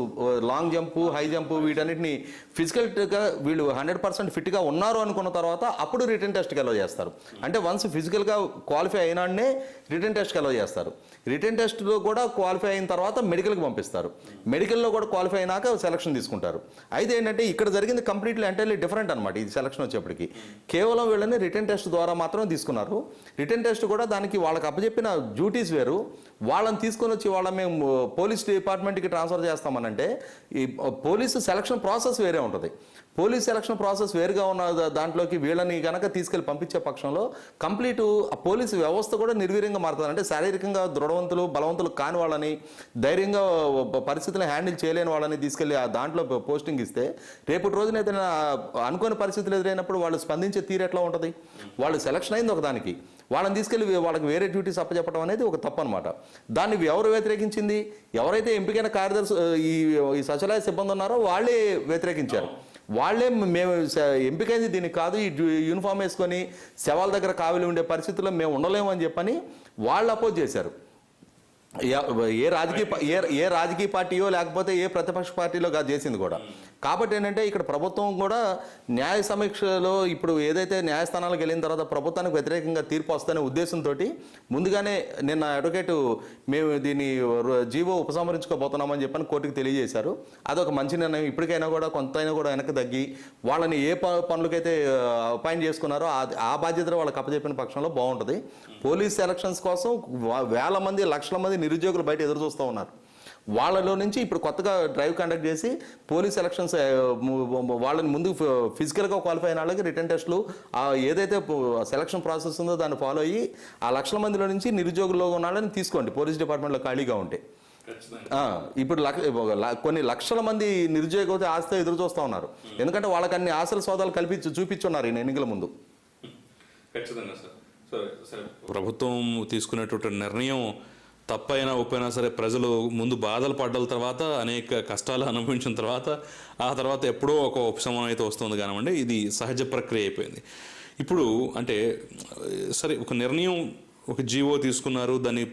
[SPEAKER 2] long jump, high jump, వీటన్నిటిని ఫిజికల్గా వీళ్ళు 100% ఫిట్గా ఉన్నారు అనుకున్న తర్వాత అప్పుడు రిటర్న్ టెస్ట్కి అలౌ చేస్తారు. అంటే వన్స్ ఫిజికల్గా క్వాలిఫై అయినాడనే రిటర్న్ టెస్ట్కి అలౌ చేస్తారు. రిటర్న్ టెస్ట్లో కూడా క్వాలిఫై అయిన తర్వాత మెడికల్కి పంపిస్తారు. మెడికల్లో కూడా క్వాలిఫై అయినాక సెలక్షన్ తీసుకుంటారు. అయితే ఏంటంటే ఇక్కడ జరిగింది కంప్లీట్లీ ఎంటైర్లీ డిఫరెంట్ అనమాట. ఇది సెలక్షన్ వచ్చేప్పటికి కేవలం వీళ్ళని రిటర్న్ టెస్ట్ ద్వారా మాత్రమే తీసుకున్నారు. రిటర్న్ టెస్ట్ కూడా దానికి వాళ్ళకి అప్పచెప్పిన డ్యూటీస్ వేరు. వాళ్ళని తీసుకొని వచ్చి మేము పోలీస్ డిపార్ట్మెంట్కి ట్రాన్స్ఫర్ చేస్తామనంటే ఈ పోలీసు సెలక్షన్ ప్రాసెస్ వేరే ఉంటుంది. పోలీస్ సెలక్షన్ ప్రాసెస్ వేరుగా ఉన్న దాంట్లోకి వీళ్ళని కనుక తీసుకెళ్లి పంపించే పక్షంలో కంప్లీట్ ఆ పోలీసు వ్యవస్థ కూడా నిర్వీర్యంగా మారుతుంది. అంటే శారీరకంగా దృఢవంతులు, బలవంతులు కాని వాళ్ళని, ధైర్యంగా పరిస్థితులను హ్యాండిల్ చేయలేని వాళ్ళని తీసుకెళ్లి ఆ దాంట్లో పోస్టింగ్ ఇస్తే రేపటి రోజున ఏదైనా అనుకోని పరిస్థితులు ఎదురైనప్పుడు వాళ్ళు స్పందించే తీరు ఎట్లా ఉంటుంది? వాళ్ళు సెలక్షన్ అయింది ఒకదానికి, వాళ్ళని తీసుకెళ్లి వాళ్ళకి వేరే డ్యూటీస్ అప్పచెప్పడం అనేది ఒక తప్పు అనమాట. దాన్ని ఎవరు వ్యతిరేకించింది? ఎవరైతే ఎంపికైన కార్యదర్శి ఈ సచివాలయ సిబ్బంది ఉన్నారో వాళ్ళే వ్యతిరేకించారు. వాళ్ళే మేము ఎంపికైంది దీనికి కాదు, ఈ యూనిఫామ్ వేసుకొని శవాల దగ్గర కావిలి ఉండే పరిస్థితుల్లో మేము ఉండలేము అని చెప్పని వాళ్ళు అపోజ్ చేశారు. ఏ రాజకీయ పార్టీయో లేకపోతే ఏ ప్రతిపక్ష పార్టీలో కాదు చేసింది కూడా. కాబట్టి ఏంటంటే ఇక్కడ ప్రభుత్వం కూడా న్యాయ సమీక్షలో ఇప్పుడు ఏదైతే న్యాయస్థానాలకు వెళ్ళిన తర్వాత ప్రభుత్వానికి వ్యతిరేకంగా తీర్పు వస్తనే ఉద్దేశంతో ముందుగానే నిన్న అడ్వకేట్ మేము దీన్ని జీవో ఉపసంహరించుకోబోతున్నామని చెప్పని కోర్టుకు తెలియజేశారు. అదొక మంచి నిర్ణయం. ఇప్పటికైనా కూడా కొంతైనా కూడా వెనక్కి తగ్గి వాళ్ళని ఏ పనులకైతే అపాయింట్ చేసుకున్నారో ఆ బాధ్యతలు వాళ్ళకి అప్పచెప్పిన పక్షంలో బాగుంటుంది. పోలీస్ ఎలక్షన్స్ కోసం వేల మంది, లక్షల మంది నిరుద్యోగులు బయట ఎదురు చూస్తూ ఉన్నారు. వాళ్ళలో నుంచి ఇప్పుడు కొత్తగా డ్రైవ్ కండక్ట్ చేసి పోలీస్ ఎలక్షన్స్ వాళ్ళని ముందు ఫిజికల్గా క్వాలిఫై అయిన వాళ్ళకి రిటర్న్ టెస్టులు ఏదైతే సెలక్షన్ ప్రాసెస్ ఉందో దాన్ని ఫాలో అయ్యి ఆ లక్షల మందిలో నుంచి నిరుద్యోగుల్లో ఉన్న వాళ్ళని తీసుకోండి పోలీస్ డిపార్ట్మెంట్లో ఖాళీగా ఉంటే. ఇప్పుడు కొన్ని లక్షల మంది నిరుద్యోగ ఆశతో ఎదురు చూస్తూ ఉన్నారు. ఎందుకంటే వాళ్ళకి అన్ని ఆశల సోదాలు చూపించున్నారు ఈ ఎన్నికల ముందు.
[SPEAKER 1] ప్రభుత్వం తీసుకునేటువంటి నిర్ణయం తప్పైనా ఒప్పైనా సరే ప్రజలు ముందు బాధలు పడ్డల తర్వాత, అనేక కష్టాలు అనుభవించిన తర్వాత, ఆ తర్వాత ఎప్పుడో ఒక ఉపశమనం అయితే వస్తుంది కానివ్వండి. ఇది సహజ ప్రక్రియ అయిపోయింది. ఇప్పుడు అంటే సరే ఒక నిర్ణయం, ఒక జీవో తీసుకున్నారు, దాన్ని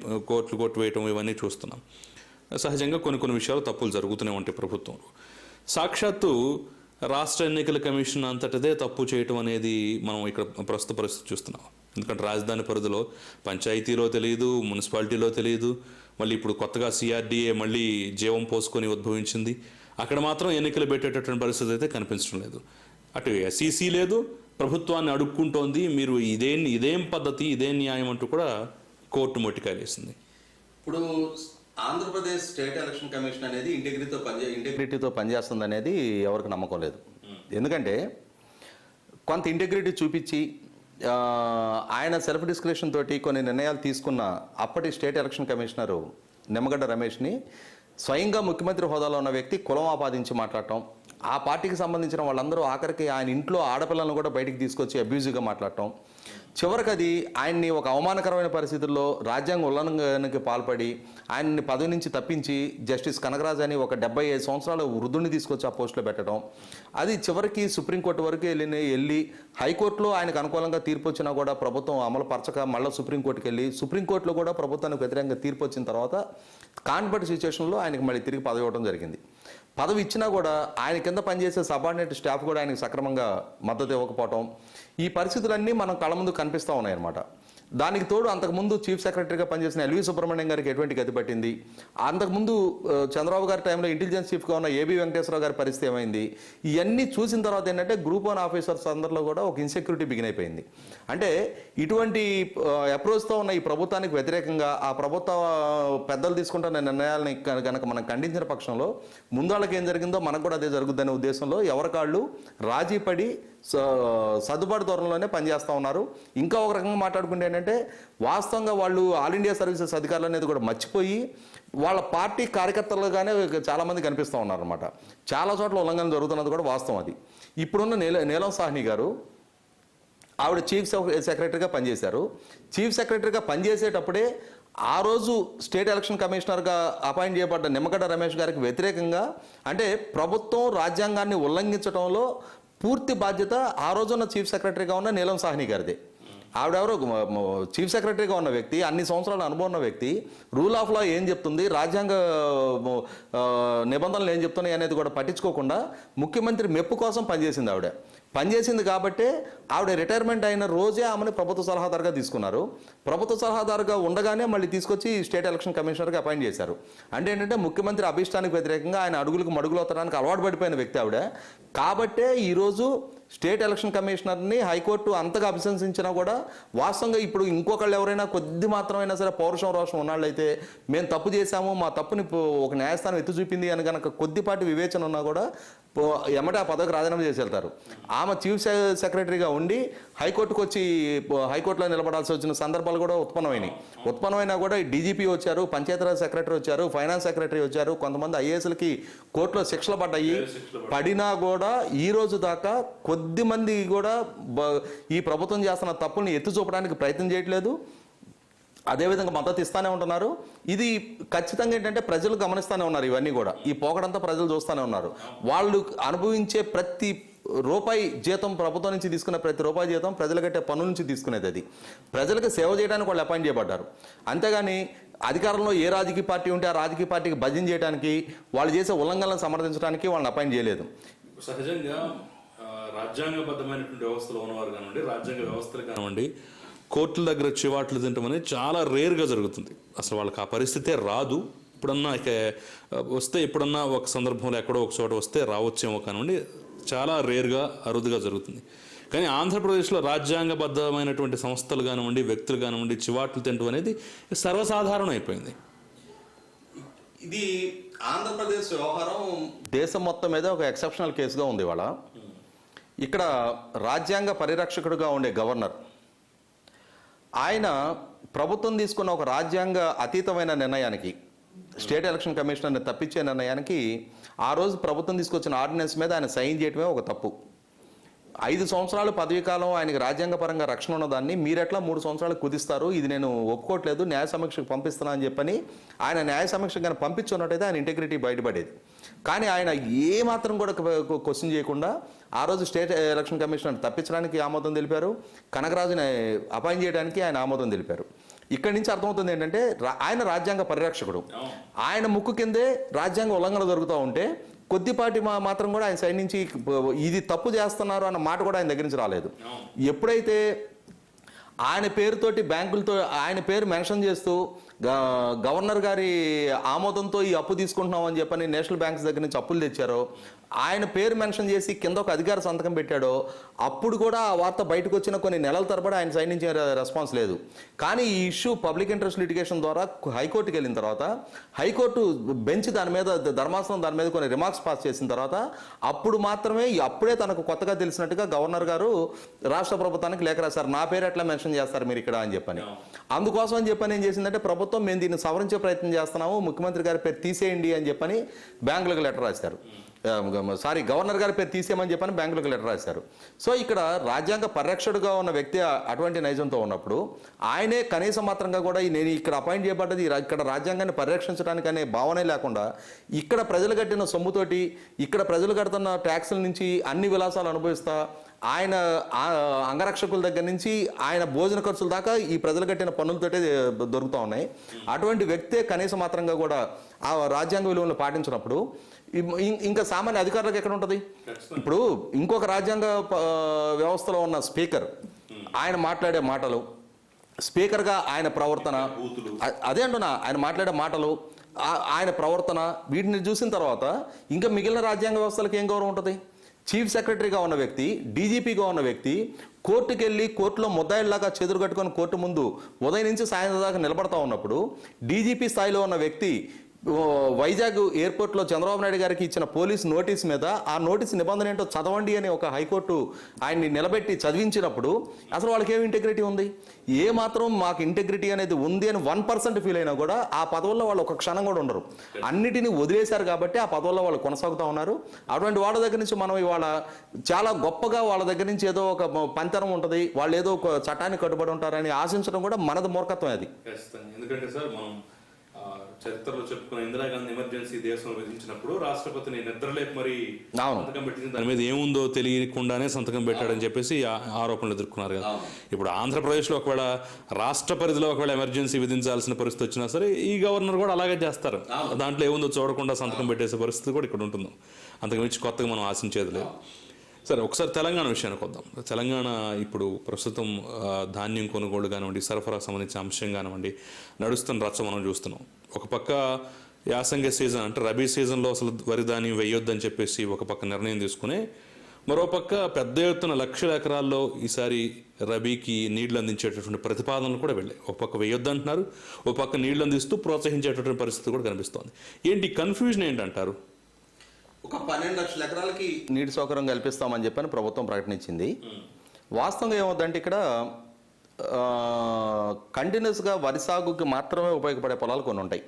[SPEAKER 1] కోర్టు వేయటం ఇవన్నీ చూస్తున్నాం. సహజంగా కొన్ని విషయాలు తప్పులు జరుగుతూనే ఉంటాయి ప్రభుత్వంలో. సాక్షాత్తు రాష్ట్ర ఎన్నికల కమిషన్ అంతటిదే తప్పు చేయటం అనేది మనం ఇక్కడ ప్రస్తుత పరిస్థితి చూస్తున్నాం. ఎందుకంటే రాజధాని పరిధిలో పంచాయతీలో తెలియదు, మున్సిపాలిటీలో తెలియదు, మళ్ళీ ఇప్పుడు కొత్తగా సిఆర్డీఏ మళ్ళీ జీవం పోసుకొని ఉద్భవించింది. అక్కడ మాత్రం ఎన్నికలు పెట్టేటటువంటి పరిస్థితి అయితే కనిపించడం లేదు. అటు ఎస్ఈసీ లేదు, ప్రభుత్వాన్ని అడుక్కుంటోంది. మీరు ఇదేం పద్ధతి, ఇదేం న్యాయం అంటూ కూడా కోర్టు మొట్టికాయలేసింది.
[SPEAKER 2] ఇప్పుడు ఆంధ్రప్రదేశ్ స్టేట్ ఎలక్షన్ కమిషన్ అనేది ఇంటెగ్రిటీతో పనిచేస్తుంది అనేది ఎవరికి నమ్మకం లేదు. ఎందుకంటే కొంత ఇంటెగ్రిటీ చూపించి ఆయన సెల్ఫ్ డిస్క్రిప్షన్ తోటి కొన్ని నిర్ణయాలు తీసుకున్న అప్పటి స్టేట్ ఎలక్షన్ కమిషనరు నిమ్మగడ్డ రమేష్ని స్వయంగా ముఖ్యమంత్రి హోదాలో ఉన్న వ్యక్తి కులం ఆపాదించి మాట్లాడటం, ఆ పార్టీకి సంబంధించిన వాళ్ళందరూ ఆఖరికి ఆయన ఇంట్లో ఆడపిల్లలను కూడా బయటికి తీసుకొచ్చి అబ్యూజివ్గా మాట్లాడటం, చివరికి అది ఆయన్ని ఒక అవమానకరమైన పరిస్థితుల్లో రాజ్యాంగ ఉల్లంఘనకి పాల్పడి ఆయన్ని పదవి నుంచి తప్పించి జస్టిస్ కనగరాజ్ అని ఒక 75 సంవత్సరాల వృద్ధుడిని తీసుకొచ్చి ఆ పోస్టులో పెట్టడం, అది చివరికి సుప్రీంకోర్టు వరకు వెళ్ళి హైకోర్టులో ఆయనకు అనుకూలంగా తీర్పు వచ్చినా కూడా ప్రభుత్వం అమలు పరచక మళ్ళీ సుప్రీంకోర్టుకి వెళ్ళి సుప్రీంకోర్టులో కూడా ప్రభుత్వానికి వ్యతిరేకంగా తీర్పు వచ్చిన తర్వాత కాన్ఫర్ట్ సిచ్యువేషన్లో ఆయనకి మళ్ళీ తిరిగి పదవి ఇవ్వడం జరిగింది. పదవి ఇచ్చినా కూడా ఆయన కింద పనిచేసే సబార్డినేట్ స్టాఫ్ కూడా ఆయనకు సక్రమంగా మద్దతు ఇవ్వకపోవటం, ఈ పరిస్థితులన్నీ మనం కళ్ళ ముందు కనిపిస్తూ ఉన్నాయన్నమాట. దానికి తోడు అంతకుముందు చీఫ్ సెక్రటరీగా పనిచేసిన ఎల్వి సుబ్రహ్మణ్యం గారికి ఎటువంటి గతి పట్టింది, అంతకుముందు చంద్రబాబు గారి టైంలో ఇంటెలిజెన్స్ చీఫ్గా ఉన్న ఏబి వెంకటేశ్వరరావు గారి పరిస్థితి ఏమైంది, ఇవన్నీ చూసిన తర్వాత ఏంటంటే గ్రూప్ 1 ఆఫీసర్స్ అందరిలో కూడా ఒక ఇన్సెక్యూరిటీ బిగిన్ అయిపోయింది. అంటే ఇటువంటి అప్రోచ్తో ఉన్న ఈ ప్రభుత్వానికి వ్యతిరేకంగా ఆ ప్రభుత్వ పెద్దలు తీసుకుంటున్న నిర్ణయాలని కనుక మనం ఖండించిన పక్షంలో ముందాళ్ళకి ఏం జరిగిందో మనకు కూడా అదే జరుగుద్దనే ఉద్దేశంలో ఎవరికాళ్ళు రాజీ పడి సర్దుబాటు ధోరణిలోనే పనిచేస్తూ ఉన్నారు. ఇంకా ఒక రకంగా మాట్లాడుకుంటే ఏంటంటే వాస్తవంగా వాళ్ళు ఆల్ ఇండియా సర్వీసెస్ అధికారులు అనేది కూడా మర్చిపోయి వాళ్ళ పార్టీ కార్యకర్తలుగానే చాలామంది కనిపిస్తూ ఉన్నారన్నమాట. చాలా చోట్ల ఉల్లంఘన జరుగుతున్నది కూడా వాస్తవం. అది ఇప్పుడున్న నీలం సాహ్ని గారు, ఆవిడ చీఫ్ సెక్రటరీగా పనిచేశారు. చీఫ్ సెక్రటరీగా పనిచేసేటప్పుడే ఆ రోజు స్టేట్ ఎలక్షన్ కమిషనర్గా అపాయింట్ చేయబడ్డ నిమ్మగడ్డ రమేష్ గారికి వ్యతిరేకంగా, అంటే ప్రభుత్వం రాజ్యాంగాన్ని ఉల్లంఘించడంలో పూర్తి బాధ్యత ఆ రోజున్న చీఫ్ సెక్రటరీగా ఉన్న నీలం సాహ్ని గారిదే. ఆవిడెవరో చీఫ్ సెక్రటరీగా ఉన్న వ్యక్తి, అన్ని సంవత్సరాల అనుభవం ఉన్న వ్యక్తి, రూల్ ఆఫ్ లా ఏం చెప్తుంది, రాజ్యాంగ నిబంధనలు ఏం చెప్తున్నాయి అనేది కూడా పట్టించుకోకుండా ముఖ్యమంత్రి మెప్పు కోసం పనిచేసింది ఆవిడ. పనిచేసింది కాబట్టే ఆవిడ రిటైర్మెంట్ అయిన రోజే ఆమెను ప్రభుత్వ సలహాదారుగా తీసుకున్నారు. ప్రభుత్వ సలహాదారుగా ఉండగానే మళ్ళీ తీసుకొచ్చి స్టేట్ ఎలక్షన్ కమిషనర్గా అపాయింట్ చేశారు. అంటే ఏంటంటే ముఖ్యమంత్రి అభిష్టానికి వ్యతిరేకంగా ఆయన అడుగులకు మడుగులు అవుతానికి అలవాటు పడిపోయిన వ్యక్తి ఆవిడ. కాబట్టే ఈరోజు స్టేట్ ఎలక్షన్ కమిషనర్ని హైకోర్టు అంతగా అభిశంసించినా కూడా వాస్తవంగా ఇప్పుడు ఇంకొకళ్ళు ఎవరైనా కొద్ది మాత్రమైనా సరే పౌరుషం రోషం ఉన్నాళ్ళైతే మేము తప్పు చేశాము, మా తప్పుని ఒక న్యాయస్థానం ఎత్తు చూపింది అని కనుక కొద్దిపాటి వివేచన ఉన్నా కూడా ఎమ్మటే ఆ పదవికి రాజీనామా చేసి వెళ్తారు. ఆమె చీఫ్ సెక్రటరీగా ఉండి హైకోర్టుకు వచ్చి హైకోర్టులో నిలబడాల్సి వచ్చిన సందర్భాలు కూడా ఉత్పన్నమైనా కూడా డీజీపీ వచ్చారు, పంచాయతీరాజ్ సెక్రటరీ వచ్చారు, ఫైనాన్స్ సెక్రటరీ వచ్చారు, కొంతమంది ఐఏఎస్లకి కోర్టులో శిక్షలు పడినా కూడా ఈ రోజు దాకా కొద్ది మంది కూడా ఈ ప్రభుత్వం చేస్తున్న తప్పుల్ని ఎత్తి చూపడానికి ప్రయత్నం చేయట్లేదు. అదేవిధంగా మద్దతు ఇస్తానే ఉంటున్నారు. ఇది ఖచ్చితంగా ఏంటంటే ప్రజలు గమనిస్తూనే ఉన్నారు. ఇవన్నీ కూడా ఈ పోకడంతా ప్రజలు చూస్తూనే ఉన్నారు. వాళ్ళు అనుభవించే ప్రతి రూపాయి జీతం, ప్రభుత్వం నుంచి తీసుకునే ప్రతి రూపాయి జీతం ప్రజలు కట్టే పన్ను నుంచి తీసుకునేది. అది ప్రజలకు సేవ చేయడానికి వాళ్ళు అపాయింట్ చేయబడ్డారు. అంతేగాని అధికారంలో ఏ రాజకీయ పార్టీ ఉంటే ఆ రాజకీయ పార్టీకి భజన చేయడానికి, వాళ్ళు చేసే ఉల్లంఘనలను సమర్థించడానికి వాళ్ళని అపాయింట్ చేయలేదు.
[SPEAKER 1] సహజంగా రాజ్యాంగబద్ధమైనటువంటి వ్యవస్థలో ఉన్నవారు కానివ్వండి, రాజ్యాంగ వ్యవస్థలు కానివ్వండి, కోర్టుల దగ్గర చివాట్లు తింటాం అనేది చాలా రేర్గా జరుగుతుంది. అసలు వాళ్ళకి ఆ పరిస్థితే రాదు. ఇప్పుడన్నా ఇక వస్తే ఎప్పుడన్నా ఒక సందర్భంలో ఎక్కడో ఒక చోట వస్తే రావచ్చేమో కానివ్వండి, చాలా రేర్గా అరుదుగా జరుగుతుంది. కానీ ఆంధ్రప్రదేశ్లో రాజ్యాంగబద్ధమైనటువంటి సంస్థలు కానివ్వండి, వ్యక్తులు కానివ్వండి చివాట్లు తింటూ అనేది సర్వసాధారణం అయిపోయింది.
[SPEAKER 2] ఇది ఆంధ్రప్రదేశ్ వ్యవహారం దేశం మొత్తం మీద ఒక ఎక్సెప్షనల్ కేసుగా ఉంది. ఇవాళ ఇక్కడ రాజ్యాంగ పరిరక్షకుడుగా ఉండే గవర్నర్, ఆయన ప్రభుత్వం తీసుకున్న ఒక రాజ్యాంగ అతీతమైన నిర్ణయానికి, స్టేట్ ఎలక్షన్ కమిషనర్ని తప్పించే నిర్ణయానికి ఆ రోజు ప్రభుత్వం తీసుకొచ్చిన ఆర్డినెన్స్ మీద ఆయన సైన్ చేయడమే ఒక తప్పు. 5 సంవత్సరాలు పదవీకాలం ఆయనకి రాజ్యాంగపరంగా రక్షణ ఉన్నదాన్ని మీరెట్లా 3 సంవత్సరాలు కుదిస్తారు, ఇది నేను ఒప్పుకోవట్లేదు, న్యాయ సమీక్షకు పంపిస్తున్నా అని చెప్పని ఆయన న్యాయ సమీక్షకు కానీ పంపించున్నట్టయితే ఆయన ఇంటెగ్రిటీ బయటపడేది. కానీ ఆయన ఏమాత్రం కూడా క్వశ్చన్ చేయకుండా ఆ రోజు స్టేట్ ఎలక్షన్ కమిషనర్ తప్పించడానికి ఆమోదం తెలిపారు, కనగరాజుని అపాయింట్ చేయడానికి ఆయన ఆమోదం తెలిపారు. ఇక్కడి నుంచి అర్థమవుతుంది ఏంటంటే ఆయన రాజ్యాంగ పరిరక్షకుడు. ఆయన ముక్కు కిందే రాజ్యాంగ ఉల్లంఘన జరుగుతూ ఉంటే కొద్దిపాటి మాత్రం కూడా ఆయన సైడ్ నుంచి ఇది తప్పు చేస్తున్నారు అన్న మాట కూడా ఆయన దగ్గర నుంచి రాలేదు. ఎప్పుడైతే ఆయన పేరుతోటి బ్యాంకులతో ఆయన పేరు మెన్షన్ చేస్తూ గవర్నర్ గారి ఆమోదంతో ఈ అప్పు తీసుకుంటున్నాం అని చెప్పని నేషనల్ బ్యాంక్స్ దగ్గర నుంచి అప్పులు తెచ్చారో, ఆయన పేరు మెన్షన్ చేసి కింద ఒక అధికార సంతకం పెట్టాడో, అప్పుడు కూడా ఆ వార్త బయటకు వచ్చిన కొన్ని నెలల తరబడి ఆయన సైడ్ నుంచి రెస్పాన్స్ లేదు. కానీ ఈ ఇష్యూ పబ్లిక్ ఇంట్రెస్ట్ లిటిగేషన్ ద్వారా హైకోర్టుకి వెళ్ళిన తర్వాత హైకోర్టు బెంచ్ దాని మీద, ధర్మాసనం దాని మీద కొన్ని రిమార్క్స్ పాస్ చేసిన తర్వాత అప్పుడే తనకు కొత్తగా తెలిసినట్టుగా గవర్నర్ గారు రాష్ట్ర ప్రభుత్వానికి లేఖ రాశారు. నా పేరు ఎట్లా మెన్షన్ మెన్షన్ చేస్తారు మీరు ఇక్కడ అని చెప్పని. అందుకోసం అని చెప్పని ఏం చేసిందంటే ప్రభుత్వం మేము దీన్ని సవరించే ప్రయత్నం చేస్తున్నాము, ముఖ్యమంత్రి గారి పేరు తీసేయండి అని చెప్పని బ్యాంకులకు లెటర్ రాశారు. గవర్నర్ గారి పేరు తీసేయమని చెప్పని బ్యాంకులకు లెటర్ రాశారు. సో ఇక్కడ రాజ్యాంగ పరిరక్షకుడుగా ఉన్న వ్యక్తి అటువంటి నైజంతో ఉన్నప్పుడు ఆయనే కనీసం మాత్రంగా కూడా నేను ఇక్కడ అపాయింట్ చేయబడ్డది ఇక్కడ రాజ్యాంగాన్ని పరిరక్షించడానికి అనే భావనే లేకుండా ఇక్కడ ప్రజలు కట్టిన సొమ్ముతోటి ఇక్కడ ప్రజలు కడుతున్న ట్యాక్సుల నుంచి అన్ని విలాసాలు అనుభవిస్తా ఆయన అంగరక్షకుల దగ్గర నుంచి ఆయన భోజన ఖర్చుల దాకా ఈ ప్రజలు కట్టిన పన్నులతోటే దొరుకుతూ ఉన్నాయి. అటువంటి వ్యక్తే కనీసం మాత్రంగా కూడా ఆ రాజ్యాంగ విలువలను పాటించినప్పుడు ఇంకా సామాన్య అధికారులకు ఎక్కడ ఉంటుంది? ఇప్పుడు ఇంకొక రాజ్యాంగ వ్యవస్థలో ఉన్న స్పీకర్ ఆయన మాట్లాడే మాటలు, స్పీకర్గా ఆయన ప్రవర్తన, అదే అంటున్నా ఆయన మాట్లాడే మాటలు, ఆయన ప్రవర్తన, వీటిని చూసిన తర్వాత ఇంకా మిగిలిన రాజ్యాంగ వ్యవస్థలకు ఏం గౌరవం ఉంటుంది? చీఫ్ సెక్రటరీగా ఉన్న వ్యక్తి, డీజీపీగా ఉన్న వ్యక్తి కోర్టుకు వెళ్ళి కోర్టులో ముద్దాయిల్లాగా చెదురు కట్టుకొని కోర్టు ముందు ఉదయం నుంచి సాయంత్రం దాకా నిలబడతా ఉన్నప్పుడు డీజీపీ స్థాయిలో ఉన్న వ్యక్తి వైజాగ్ ఎయిర్పోర్ట్లో చంద్రబాబు నాయుడు గారికి ఇచ్చిన పోలీస్ నోటీస్ మీద ఆ నోటీస్ నిబంధన ఏంటో చదవండి అని ఒక హైకోర్టు ఆయన్ని నిలబెట్టి చదివించినప్పుడు అసలు వాళ్ళకి ఏమి ఇంటెగ్రిటీ ఉంది? ఏ మాత్రం మాకు ఇంటెగ్రిటీ అనేది ఉంది అని 1% ఫీల్ అయినా కూడా ఆ పదవుల్లో వాళ్ళు ఒక క్షణం కూడా ఉండరు. అన్నిటినీ వదిలేశారు కాబట్టి ఆ పదవుల్లో వాళ్ళు కొనసాగుతూ ఉన్నారు. అటువంటి వాళ్ళ దగ్గర నుంచి మనం ఇవాళ చాలా గొప్పగా వాళ్ళ దగ్గర నుంచి ఏదో ఒక పంతరం ఉంటుంది, వాళ్ళు ఏదో ఒక చట్టానికి కట్టుబడి ఉంటారని ఆశించడం కూడా మనది మూర్ఖత్వం. అది
[SPEAKER 1] ఎందుకంటే సార్ మనం చరిత్రలో చెప్పుకున్న ఇందిరాగాంధీ ఎమర్జెన్సీ దేశంలో విధించినప్పుడు రాష్ట్రపతిని నిద్రలేపు మరి సంతకం పెట్టింది, దాని మీద ఏముందో తెలియకుండానే సంతకం పెట్టాడని చెప్పేసి ఆరోపణలు ఎదుర్కొన్నారు కదా. ఇప్పుడు ఆంధ్రప్రదేశ్లో ఒకవేళ రాష్ట్ర పరిధిలో ఒకవేళ ఎమర్జెన్సీ విధించాల్సిన పరిస్థితి వచ్చినా సరే ఈ గవర్నర్ కూడా అలాగే చేస్తారు. దాంట్లో ఏముందో చూడకుండా సంతకం పెట్టేసే పరిస్థితి కూడా ఇక్కడ ఉంటుంది. అంతకుమించి కొత్తగా మనం ఆశించేది లేదు. సరే, ఒకసారి తెలంగాణ విషయానికి వద్దాం. తెలంగాణ ఇప్పుడు ప్రస్తుతం ధాన్యం కొనుగోలు కానివ్వండి, సరఫరా సంబంధించిన అంశం కానివ్వండి, నడుస్తున్న రచ్చ మనం చూస్తున్నాం. ఒక పక్క యాసంగి సీజన్ అంటే రబీ సీజన్లో అసలు వరి ధాన్యం వేయొద్దని చెప్పేసి ఒక పక్క నిర్ణయం తీసుకుని, మరోపక్క పెద్ద ఎత్తున లక్షల ఎకరాల్లో ఈసారి రబీకి నీళ్లు అందించేటటువంటి ప్రతిపాదనలు కూడా వెళ్ళాయి. ఒక పక్క వేయొద్దు అంటున్నారు, ఒక పక్క నీళ్లు అందిస్తూ ప్రోత్సహించేటటువంటి పరిస్థితి కూడా కనిపిస్తోంది. ఏంటి కన్ఫ్యూజన్ ఏంటంటారు?
[SPEAKER 2] ఒక 12 లక్షల ఎకరాలకి నీటి సౌకర్యం కల్పిస్తామని చెప్పని ప్రభుత్వం ప్రకటించింది. వాస్తవంగా ఏమవుతుందంటే ఇక్కడ కంటిన్యూస్గా వరి సాగుకి మాత్రమే ఉపయోగపడే పొలాలు కొన్ని ఉంటాయి.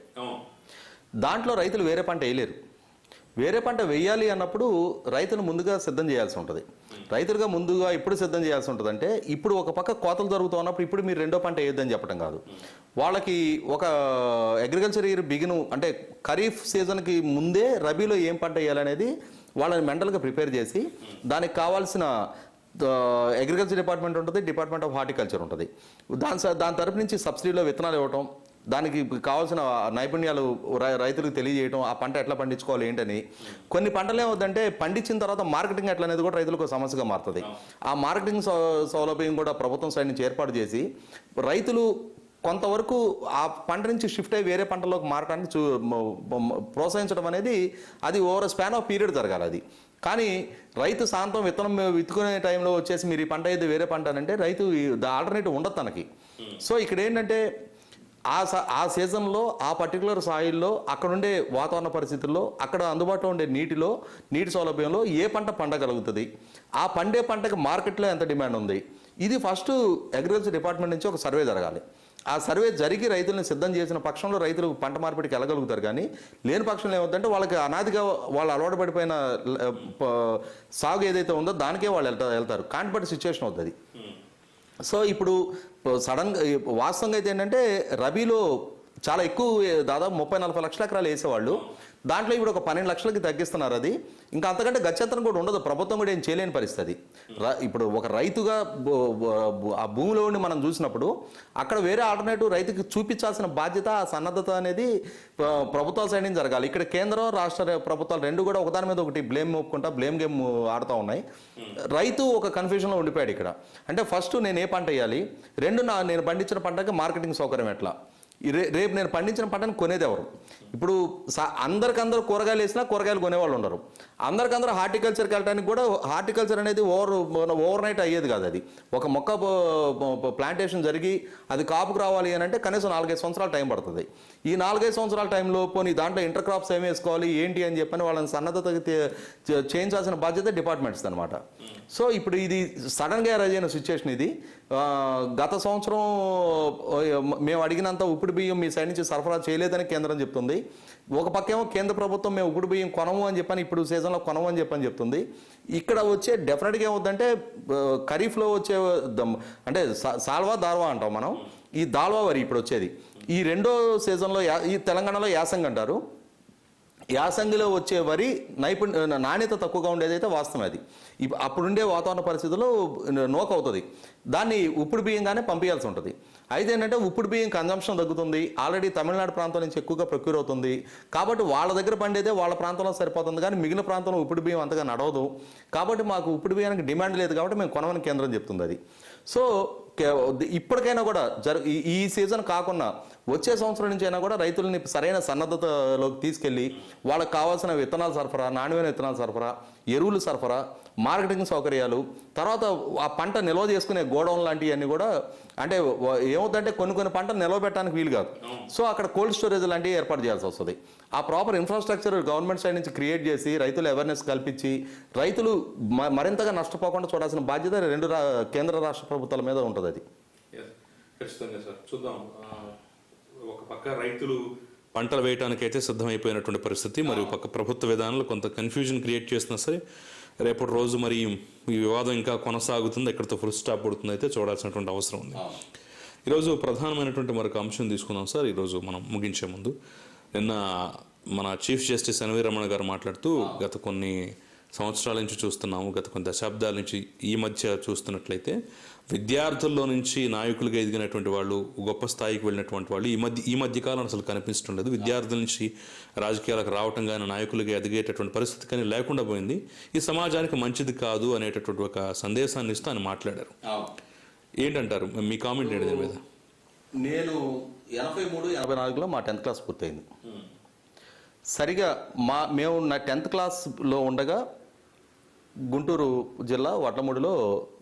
[SPEAKER 2] దాంట్లో రైతులు వేరే పంట వేయలేరు. వేరే పంట వేయాలి అన్నప్పుడు రైతును ముందుగా సిద్ధం చేయాల్సి ఉంటుంది. రైతులుగా ముందుగా ఇప్పుడు సిద్ధం చేయాల్సి ఉంటుంది అంటే ఇప్పుడు ఒక పక్క కోతలు జరుగుతూ ఉన్నప్పుడు ఇప్పుడు మీరు రెండో పంట వేయొద్దని చెప్పడం కాదు. వాళ్ళకి ఒక అగ్రికల్చర్ ఇయర్ బిగిన్ అంటే ఖరీఫ్ సీజన్కి ముందే రబీలో ఏం పంట వేయాలనేది వాళ్ళని మెంటల్గా ప్రిపేర్ చేసి దానికి కావాల్సిన అగ్రికల్చర్ డిపార్ట్మెంట్ ఉంటుంది, డిపార్ట్మెంట్ ఆఫ్ హార్టికల్చర్ ఉంటుంది. దాని తరపు నుంచి సబ్సిడీలో విత్తనాలు ఇవ్వటం, దానికి కావాల్సిన నైపుణ్యాలు రైతులకు తెలియజేయడం, ఆ పంట ఎట్లా పండించుకోవాలి ఏంటని. కొన్ని పంటలు ఏమవుతుందంటే పండించిన తర్వాత మార్కెటింగ్ ఎట్లా అనేది కూడా రైతులకు సమస్యగా మారుతుంది. ఆ మార్కెటింగ్ సౌలభ్యం కూడా ప్రభుత్వం సైడ్ నుంచి ఏర్పాటు చేసి రైతులు కొంతవరకు ఆ పంట నుంచి షిఫ్ట్ అయ్యి వేరే పంటలోకి మారడానికి ప్రోత్సహించడం అనేది అది ఓవర్ స్పాన్ ఆఫ్ పీరియడ్ జరగాలి. అది కానీ రైతు శాంతం విత్తనం విత్తుకునే టైంలో వచ్చేసి మీరు ఈ పంట అయితే వేరే పంట అంటే రైతు ఆల్టర్నేటివ్ ఉండదు తనకి. సో ఇక్కడ ఏంటంటే ఆ సీజన్లో ఆ పర్టికులర్ సాయిల్లో అక్కడుండే వాతావరణ పరిస్థితుల్లో అక్కడ అందుబాటులో ఉండే నీటి సౌలభ్యంలో ఏ పంట పండగలుగుతుంది, ఆ పండే పంటకి మార్కెట్లో ఎంత డిమాండ్ ఉంది, ఇది ఫస్ట్ అగ్రికల్చర్ డిపార్ట్మెంట్ నుంచి ఒక సర్వే జరగాలి. ఆ సర్వే జరిగి రైతులను సిద్ధం చేసిన పక్షంలో రైతులు పంట మార్పిడికి వెళ్ళగలుగుతారు. కానీ లేని పక్షంలో ఏమవుతుందంటే వాళ్ళకి అనాదిగా వాళ్ళు అలవాటు పడిపోయిన సాగు ఏదైతే ఉందో దానికే వాళ్ళు వెళ్తారు. కాంటిపడి సిచ్యువేషన్ అవుతుంది. సో ఇప్పుడు సడన్గా వాస్తవంగా అయితే ఏంటంటే రబీలో చాలా ఎక్కువ దాదాపు 30-40 లక్షల ఎకరాలు వేసేవాళ్ళు, దాంట్లో ఇప్పుడు ఒక 12 లక్షలకి తగ్గిస్తున్నారు. అది ఇంకా అంతకంటే గత్యంతరం కూడా ఉండదు. ప్రభుత్వం కూడా ఏం చేయలేని పరిస్థితి. ఇప్పుడు ఒక రైతుగా ఆ భూమిలో ఉండి మనం చూసినప్పుడు అక్కడ వేరే ఆల్టర్నేటివ్ రైతుకి చూపించాల్సిన బాధ్యత, ఆ సన్నద్ధత అనేది ప్రభుత్వాల సైడ్ నుంచి జరగాలి. ఇక్కడ కేంద్రం రాష్ట్ర ప్రభుత్వాలు రెండు కూడా ఒకదాని మీద ఒకటి బ్లేమ్ మోపుకుంటా బ్లేమ్ గేమ్ ఆడుతూ ఉన్నాయి. రైతు ఒక కన్ఫ్యూజన్లో ఉండిపోయాడు ఇక్కడ. అంటే ఫస్ట్ నేను ఏ పంట వేయాలి, రెండు నేను పండించిన పంటకి మార్కెటింగ్ సౌకర్యం ఎట్లా, రేపు నేను పండించిన పంటను కొనేది ఎవరు. ఇప్పుడు అందరికందరూ కూరగాయలు వేసినా కూరగాయలు కొనేవాళ్ళు ఉండరు. అందరికందరూ హార్టికల్చర్కి వెళ్ళడానికి కూడా హార్టికల్చర్ అనేది ఓవర్ నైట్ అయ్యేది కాదు. అది ఒక మొక్క ప్లాంటేషన్ జరిగి అది కాపుకు రావాలి అని అంటే కనీసం 4-5 సంవత్సరాలు టైం పడుతుంది. ఈ 4-5 సంవత్సరాల టైంలో పోనీ దాంట్లో ఇంటర్ క్రాప్స్ ఏమి వేసుకోవాలి ఏంటి అని చెప్పని వాళ్ళని సన్నద్ధత చేయించాల్సిన బాధ్యత డిపార్ట్మెంట్స్ అనమాట. సో ఇప్పుడు ఇది సడన్గా రైజ్ అయిన సిచ్యువేషన్. ఇది గత సంవత్సరం మేము అడిగినంత ఉప్పుడు బియ్యం మీ సైడ్ నుంచి సరఫరా చేయలేదని కేంద్రం చెప్తుంది. ఒక పక్కేమో కేంద్ర ప్రభుత్వం మేము ఉప్పుడు బియ్యం కొనము అని చెప్పని ఇప్పుడు సీజన్లో కొనము అని చెప్పని చెప్తుంది. ఇక్కడ వచ్చే డెఫినెట్గా ఏమవుతుందంటే ఖరీఫ్లో వచ్చే అంటే సాల్వా దాల్వా అంటాం మనం, ఈ దాల్వా వరి ఇప్పుడు వచ్చేది ఈ రెండో సీజన్లో ఈ తెలంగాణలో యాసంగి అంటారు. యాసంగిలో వచ్చే వరి నాణ్యత తక్కువగా ఉండేదైతే వాస్తవం. అది అప్పుడుండే వాతావరణ పరిస్థితుల్లో నోక అవుతుంది, దాన్ని ఉప్పుడు బియ్యంగానే పంపించాల్సి ఉంటుంది. అయితే ఏంటంటే ఉప్పుడు బియ్యం కన్జంప్షన్ తగ్గుతుంది, ఆల్రెడీ తమిళనాడు ప్రాంతం నుంచి ఎక్కువగా ప్రొక్యూర్ అవుతుంది కాబట్టి వాళ్ళ దగ్గర పండేదే వాళ్ళ ప్రాంతంలో సరిపోతుంది, కానీ మిగిలిన ప్రాంతంలో ఉప్పుడు బియ్యం అంతగా నడవదు కాబట్టి మాకు ఉప్పుడు బియ్యానికి డిమాండ్ లేదు కాబట్టి మేము కొనమని కేంద్రం చెప్తుంది. అది సో ఇప్పటికైనా కూడా ఈ సీజన్ కాకుండా వచ్చే సంవత్సరం నుంచి అయినా కూడా రైతులని సరైన సన్నద్ధతలోకి తీసుకెళ్ళి వాళ్ళకి కావాల్సిన విత్తనాల సరఫరా, నాణ్యమైన విత్తనాల సరఫరా, ఎరువులు సరఫరా, మార్కెటింగ్ సౌకర్యాలు, తర్వాత ఆ పంట నిల్వ చేసుకునే గోడౌన్ లాంటివన్నీ కూడా అంటే ఏమవుతుందంటే కొన్ని పంటలు నిల్వ పెట్టడానికి వీలు కాదు. సో అక్కడ కోల్డ్ స్టోరేజ్ లాంటివి ఏర్పాటు చేయాల్సి వస్తుంది. ఆ ప్రాపర్ ఇన్ఫ్రాస్ట్రక్చర్ గవర్నమెంట్ సైడ్ నుంచి క్రియేట్ చేసి రైతులు అవేర్నెస్ కల్పించి రైతులు మరింతగా నష్టపోకుండా చూడాల్సిన బాధ్యత కేంద్ర రాష్ట్ర ప్రభుత్వాల మీద ఉంటుంది. అది
[SPEAKER 1] ఖచ్చితంగా సార్. చూద్దాం, ఒక పక్క రైతులు పంటలు వేయడానికైతే సిద్ధమైపోయినటువంటి పరిస్థితి, మరియు పక్క ప్రభుత్వ విధానాలు కొంత కన్ఫ్యూజన్ క్రియేట్ చేసినా సరే రేపటి రోజు మరి ఈ వివాదం ఇంకా కొనసాగుతుంది, ఎక్కడితో ఫుల్ స్టాప్ పడుతుంది అయితే చూడాల్సినటువంటి అవసరం ఉంది. ఈరోజు ప్రధానమైనటువంటి మరొక అంశం తీసుకుందాం సార్. ఈరోజు మనం ముగించే ముందు నిన్న మన చీఫ్ జస్టిస్ ఎన్వి రమణ గారు మాట్లాడుతూ గత కొన్ని సంవత్సరాల నుంచి చూస్తున్నాము, గత కొన్ని దశాబ్దాల నుంచి ఈ మధ్య చూస్తున్నట్లయితే విద్యార్థుల్లో నుంచి నాయకులుగా ఎదిగినటువంటి వాళ్ళు, గొప్ప స్థాయికి వెళ్ళినటువంటి వాళ్ళు ఈ మధ్య కాలం అసలు కనిపించడం లేదు. విద్యార్థుల నుంచి రాజకీయాలకు రావటం కానీ నాయకులుగా ఎదిగేటటువంటి పరిస్థితి కానీ లేకుండా పోయింది. ఈ సమాజానికి మంచిది కాదు అనేటటువంటి ఒక సందేశాన్ని ఇస్తూ ఆయన మాట్లాడారు. ఏంటంటారు, మీ కామెంట్ ఏంటి దీని మీద?
[SPEAKER 2] నేను 83-84లో మా 10th క్లాస్ పూర్తయింది. సరిగా మేము నా 10th క్లాస్లో ఉండగా గుంటూరు జిల్లా వడ్లమూడిలో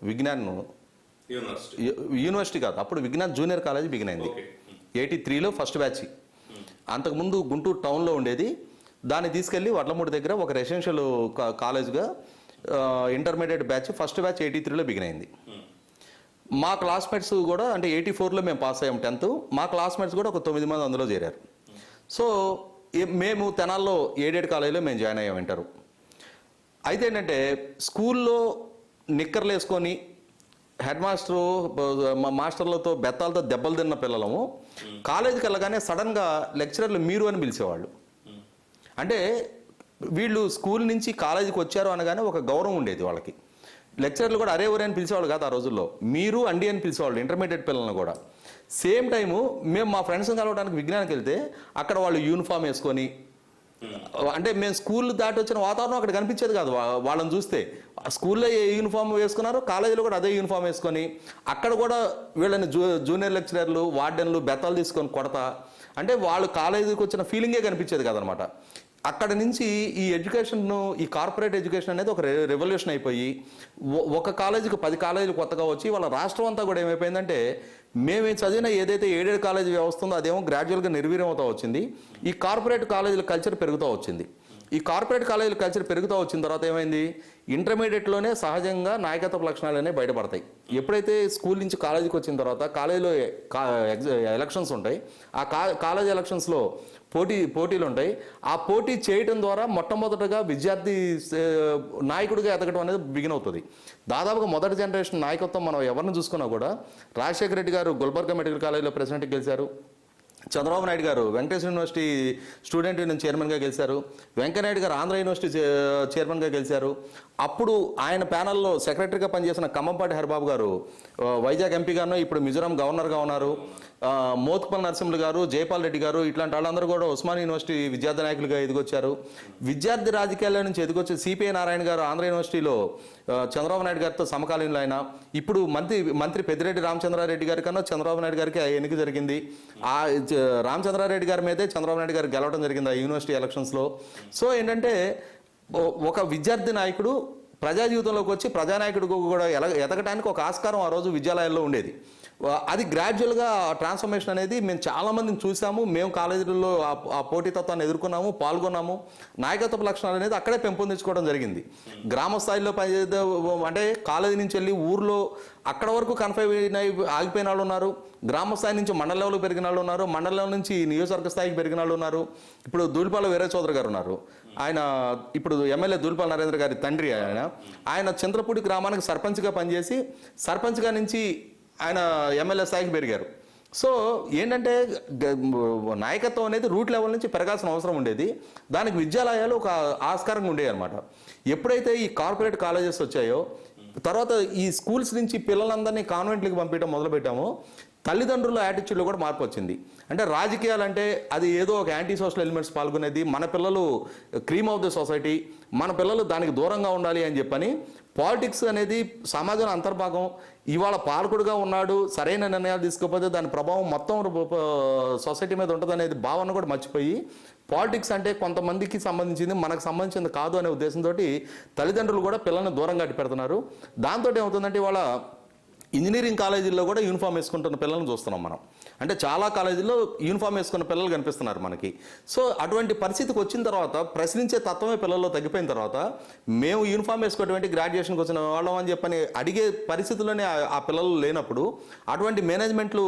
[SPEAKER 2] విజ్ఞాన్ యూనివర్సిటీ కాదు, అప్పుడు విజ్ఞాన్ జూనియర్ కాలేజ్ బిగిన్ అయింది. 83లో ఫస్ట్ బ్యాచ్. అంతకుముందు గుంటూరు టౌన్లో ఉండేది, దాన్ని తీసుకెళ్ళి వడ్లమూడి దగ్గర ఒక రెసిడెన్షియల్ కాలేజ్గా ఇంటర్మీడియట్ బ్యాచ్ ఫస్ట్ బ్యాచ్ 83లో బిగిన్ అయింది. మా క్లాస్మేట్స్ కూడా అంటే 84లో మేము పాస్ అయ్యాం 10th, మా క్లాస్మేట్స్ కూడా ఒక 9 మంది అందులో చేరారు. సో మేము తెనాల్లో ఎయిడెడ్ కాలేజీలో మేము జాయిన్ అయ్యాం ఇంటరు. అయితే ఏంటంటే స్కూల్లో నిక్కర్లు వేసుకొని హెడ్ మాస్టర్లతో బెత్తాలతో దెబ్బలు తిన్న పిల్లలము కాలేజీకి వెళ్ళగానే సడన్గా లెక్చరర్లు మీరు అని పిలిచేవాళ్ళు. అంటే వీళ్ళు స్కూల్ నుంచి కాలేజీకి వచ్చారు అనగానే ఒక గౌరవం ఉండేది వాళ్ళకి. లెక్చరర్లు కూడా అరే ఒరే అని పిలిచేవాళ్ళు కాదు ఆ రోజుల్లో, మీరు అండి అని పిలిచేవాళ్ళు ఇంటర్మీడియట్ పిల్లలను కూడా. సేమ్ టైము మేము మా ఫ్రెండ్స్ని కలవడానికి విజ్ఞానికి వెళ్తే అక్కడ వాళ్ళు యూనిఫామ్ వేసుకొని, అంటే మేము స్కూల్ దాటి వచ్చిన వాతావరణం అక్కడ కనిపించేది కాదు వాళ్ళని చూస్తే. స్కూల్లో ఏ యూనిఫామ్ వేసుకున్నారో కాలేజీలో కూడా అదే యూనిఫామ్ వేసుకొని అక్కడ కూడా వీళ్ళని జూనియర్ లెక్చరర్లు వార్డెన్లు బెత్తాలు తీసుకొని కొడతా, అంటే వాళ్ళు కాలేజీకి వచ్చిన ఫీలింగే కనిపించేది కాదనమాట. అక్కడ నుంచి ఈ ఎడ్యుకేషన్, ఈ కార్పొరేట్ ఎడ్యుకేషన్ అనేది ఒక రెవల్యూషన్ అయిపోయి ఒక కాలేజీకి 10 కాలేజీలు కొత్తగా వచ్చి వాళ్ళ రాష్ట్రం అంతా కూడా ఏమైపోయిందంటే మేము చదివిన ఏదైతే ఎయిడెడ్ కాలేజీ వ్యవస్థ ఉందో అదేమో గ్రాడ్యువల్గా నిర్వీర్యం అవుతూ వచ్చింది. ఈ కార్పొరేట్ కాలేజీల కల్చర్ పెరుగుతూ వచ్చింది. ఈ కార్పొరేట్ కాలేజీల కల్చర్ పెరుగుతూ వచ్చిన తర్వాత ఏమైంది, ఇంటర్మీడియట్లోనే సహజంగా నాయకత్వ లక్షణాలు అనేవి బయటపడతాయి. ఎప్పుడైతే స్కూల్ నుంచి కాలేజీకి వచ్చిన తర్వాత కాలేజీలో ఎలక్షన్స్ ఉంటాయి, ఆ కాలేజ్ ఎలక్షన్స్లో పోటీలు ఉంటాయి. ఆ పోటీ చేయటం ద్వారా మొట్టమొదటగా విద్యార్థి నాయకుడిగా ఎదగడం అనేది బిగిన్ అవుతుంది. దాదాపుగా మొదటి జనరేషన్ నాయకత్వం మనం ఎవరిని చూసుకున్నా కూడా రాజశేఖర రెడ్డి గారు గుల్బర్గా మెడికల్ కాలేజీలో ప్రెసిడెంట్గా గెలిచారు, చంద్రబాబు నాయుడు గారు వెంకటేశ్వర యూనివర్సిటీ స్టూడెంట్ యూనియన్ చైర్మన్గా గెలిచారు, వెంకయ్యనాయుడు గారు ఆంధ్ర యూనివర్సిటీ చైర్మన్గా గెలిచారు. అప్పుడు ఆయన ప్యానల్లో సెక్రటరీగా పనిచేసిన ఖమ్మంపాటి హరిబాబు గారు వైజాగ్ ఎంపీగాను ఇప్పుడు మిజోరాం గవర్నర్గా ఉన్నారు. మోత్పల్ నరసింహులు గారు, జైపాల్ రెడ్డి గారు ఇట్లాంటి వాళ్ళందరూ కూడా ఉస్మాన్ యూనివర్సిటీ విద్యార్థి నాయకులుగా ఎదిగొచ్చారు. విద్యార్థి రాజకీయాల నుంచి ఎదిగొచ్చి సిపిఐ నారాయణ గారు ఆంధ్ర యూనివర్సిటీలో చంద్రబాబు నాయుడు గారితో సమకాలీనులు ఆయన. ఇప్పుడు మంత్రి పెద్దిరెడ్డి రామచంద్రారెడ్డి గారి కన్నా చంద్రబాబు నాయుడు గారికి ఎన్నిక జరిగింది. ఆ రామచంద్రారెడ్డి గారి మీదే చంద్రబాబు నాయుడు గారు గెలవడం జరిగింది ఆ యూనివర్సిటీ ఎలక్షన్స్లో. సో ఏంటంటే ఒక విద్యార్థి నాయకుడు ప్రజా జీవితంలోకి వచ్చి ప్రజానాయకుడికి కూడా ఎదగటానికి ఒక ఆస్కారం ఆ రోజు విద్యాలయాల్లో ఉండేది. అది గ్రాడ్యువల్గా ట్రాన్స్ఫర్మేషన్ అనేది మేము చాలామందిని చూసాము, మేము కాలేజీల్లో ఆ పోటీతత్వాన్ని ఎదుర్కొన్నాము, పాల్గొన్నాము. నాయకత్వ లక్షణాలు అనేది అక్కడే పెంపొందించుకోవడం జరిగింది. గ్రామ స్థాయిలో పనిచేసే అంటే కాలేజీ నుంచి వెళ్ళి ఊర్లో అక్కడ వరకు కన్ఫైన్ ఆగిపోయిన వాళ్ళు ఉన్నారు, గ్రామ స్థాయి నుంచి మండల లెవెల్ పెరిగిన వాళ్ళు ఉన్నారు, మండల లెవెల్ నుంచి నియోజకవర్గ స్థాయికి పెరిగిన వాళ్ళు ఉన్నారు. ఇప్పుడు దూలిపాల వీర చౌదరి గారు ఉన్నారు, ఆయన ఇప్పుడు ఎమ్మెల్యే దూలిపాల నరేంద్ర గారి తండ్రి. ఆయన చంద్రపూడి గ్రామానికి సర్పంచ్గా పనిచేసి సర్పంచ్గా నుంచి ఆయన ఎమ్మెల్యే స్థాయికి పెరిగారు. సో ఏంటంటే నాయకత్వం అనేది రూట్ లెవెల్ నుంచి పెరగాల్సిన అవసరం ఉండేది. దానికి విద్యాలయాలు ఒక ఆస్కారంగా ఉండేవి అనమాట. ఎప్పుడైతే ఈ కార్పొరేట్ కాలేజెస్ వచ్చాయో, తర్వాత ఈ స్కూల్స్ నుంచి పిల్లలందరినీ కాన్వెంట్లకు పంపించడం మొదలుపెట్టామో, తల్లిదండ్రుల యాటిట్యూడ్లో కూడా మార్పు వచ్చింది. అంటే రాజకీయాలు అంటే అది ఏదో ఒక యాంటీ సోషల్ ఎలిమెంట్స్ పాల్గొనేది, మన పిల్లలు క్రీమ్ ఆఫ్ ద సొసైటీ, మన పిల్లలు దానికి దూరంగా ఉండాలి అని చెప్పని పాలిటిక్స్ అనేది సమాజంలో అంతర్భాగం. ఇవాళ పాలకుడుగా ఉన్నాడు, సరైన నిర్ణయాలు తీసుకోకపోతే దాని ప్రభావం మొత్తం సొసైటీ మీద ఉంటుంది అనేది భావన కూడా మర్చిపోయి, పాలిటిక్స్ అంటే కొంతమందికి సంబంధించింది, మనకు సంబంధించింది కాదు అనే ఉద్దేశంతో తల్లిదండ్రులు కూడా పిల్లల్ని దూరంగా అట్టి పెడుతున్నారు. దాంతో ఏమవుతుందంటే ఇవాళ ఇంజనీరింగ్ కాలేజీల్లో కూడా యూనిఫామ్ వేసుకుంటున్న పిల్లల్ని చూస్తున్నాం మనం. అంటే చాలా కాలేజీల్లో యూనిఫామ్ వేసుకున్న పిల్లలు కనిపిస్తున్నారు మనకి. సో అటువంటి పరిస్థితికి వచ్చిన తర్వాత ప్రశ్నించే తత్వమే పిల్లల్లో తగ్గిపోయిన తర్వాత మేము యూనిఫామ్ వేసుకున్నటువంటి గ్రాడ్యుయేషన్కి వచ్చిన వాళ్ళం అని చెప్పని అడిగే పరిస్థితుల్లోనే ఆ పిల్లలు లేనప్పుడు అటువంటి మేనేజ్మెంట్లు,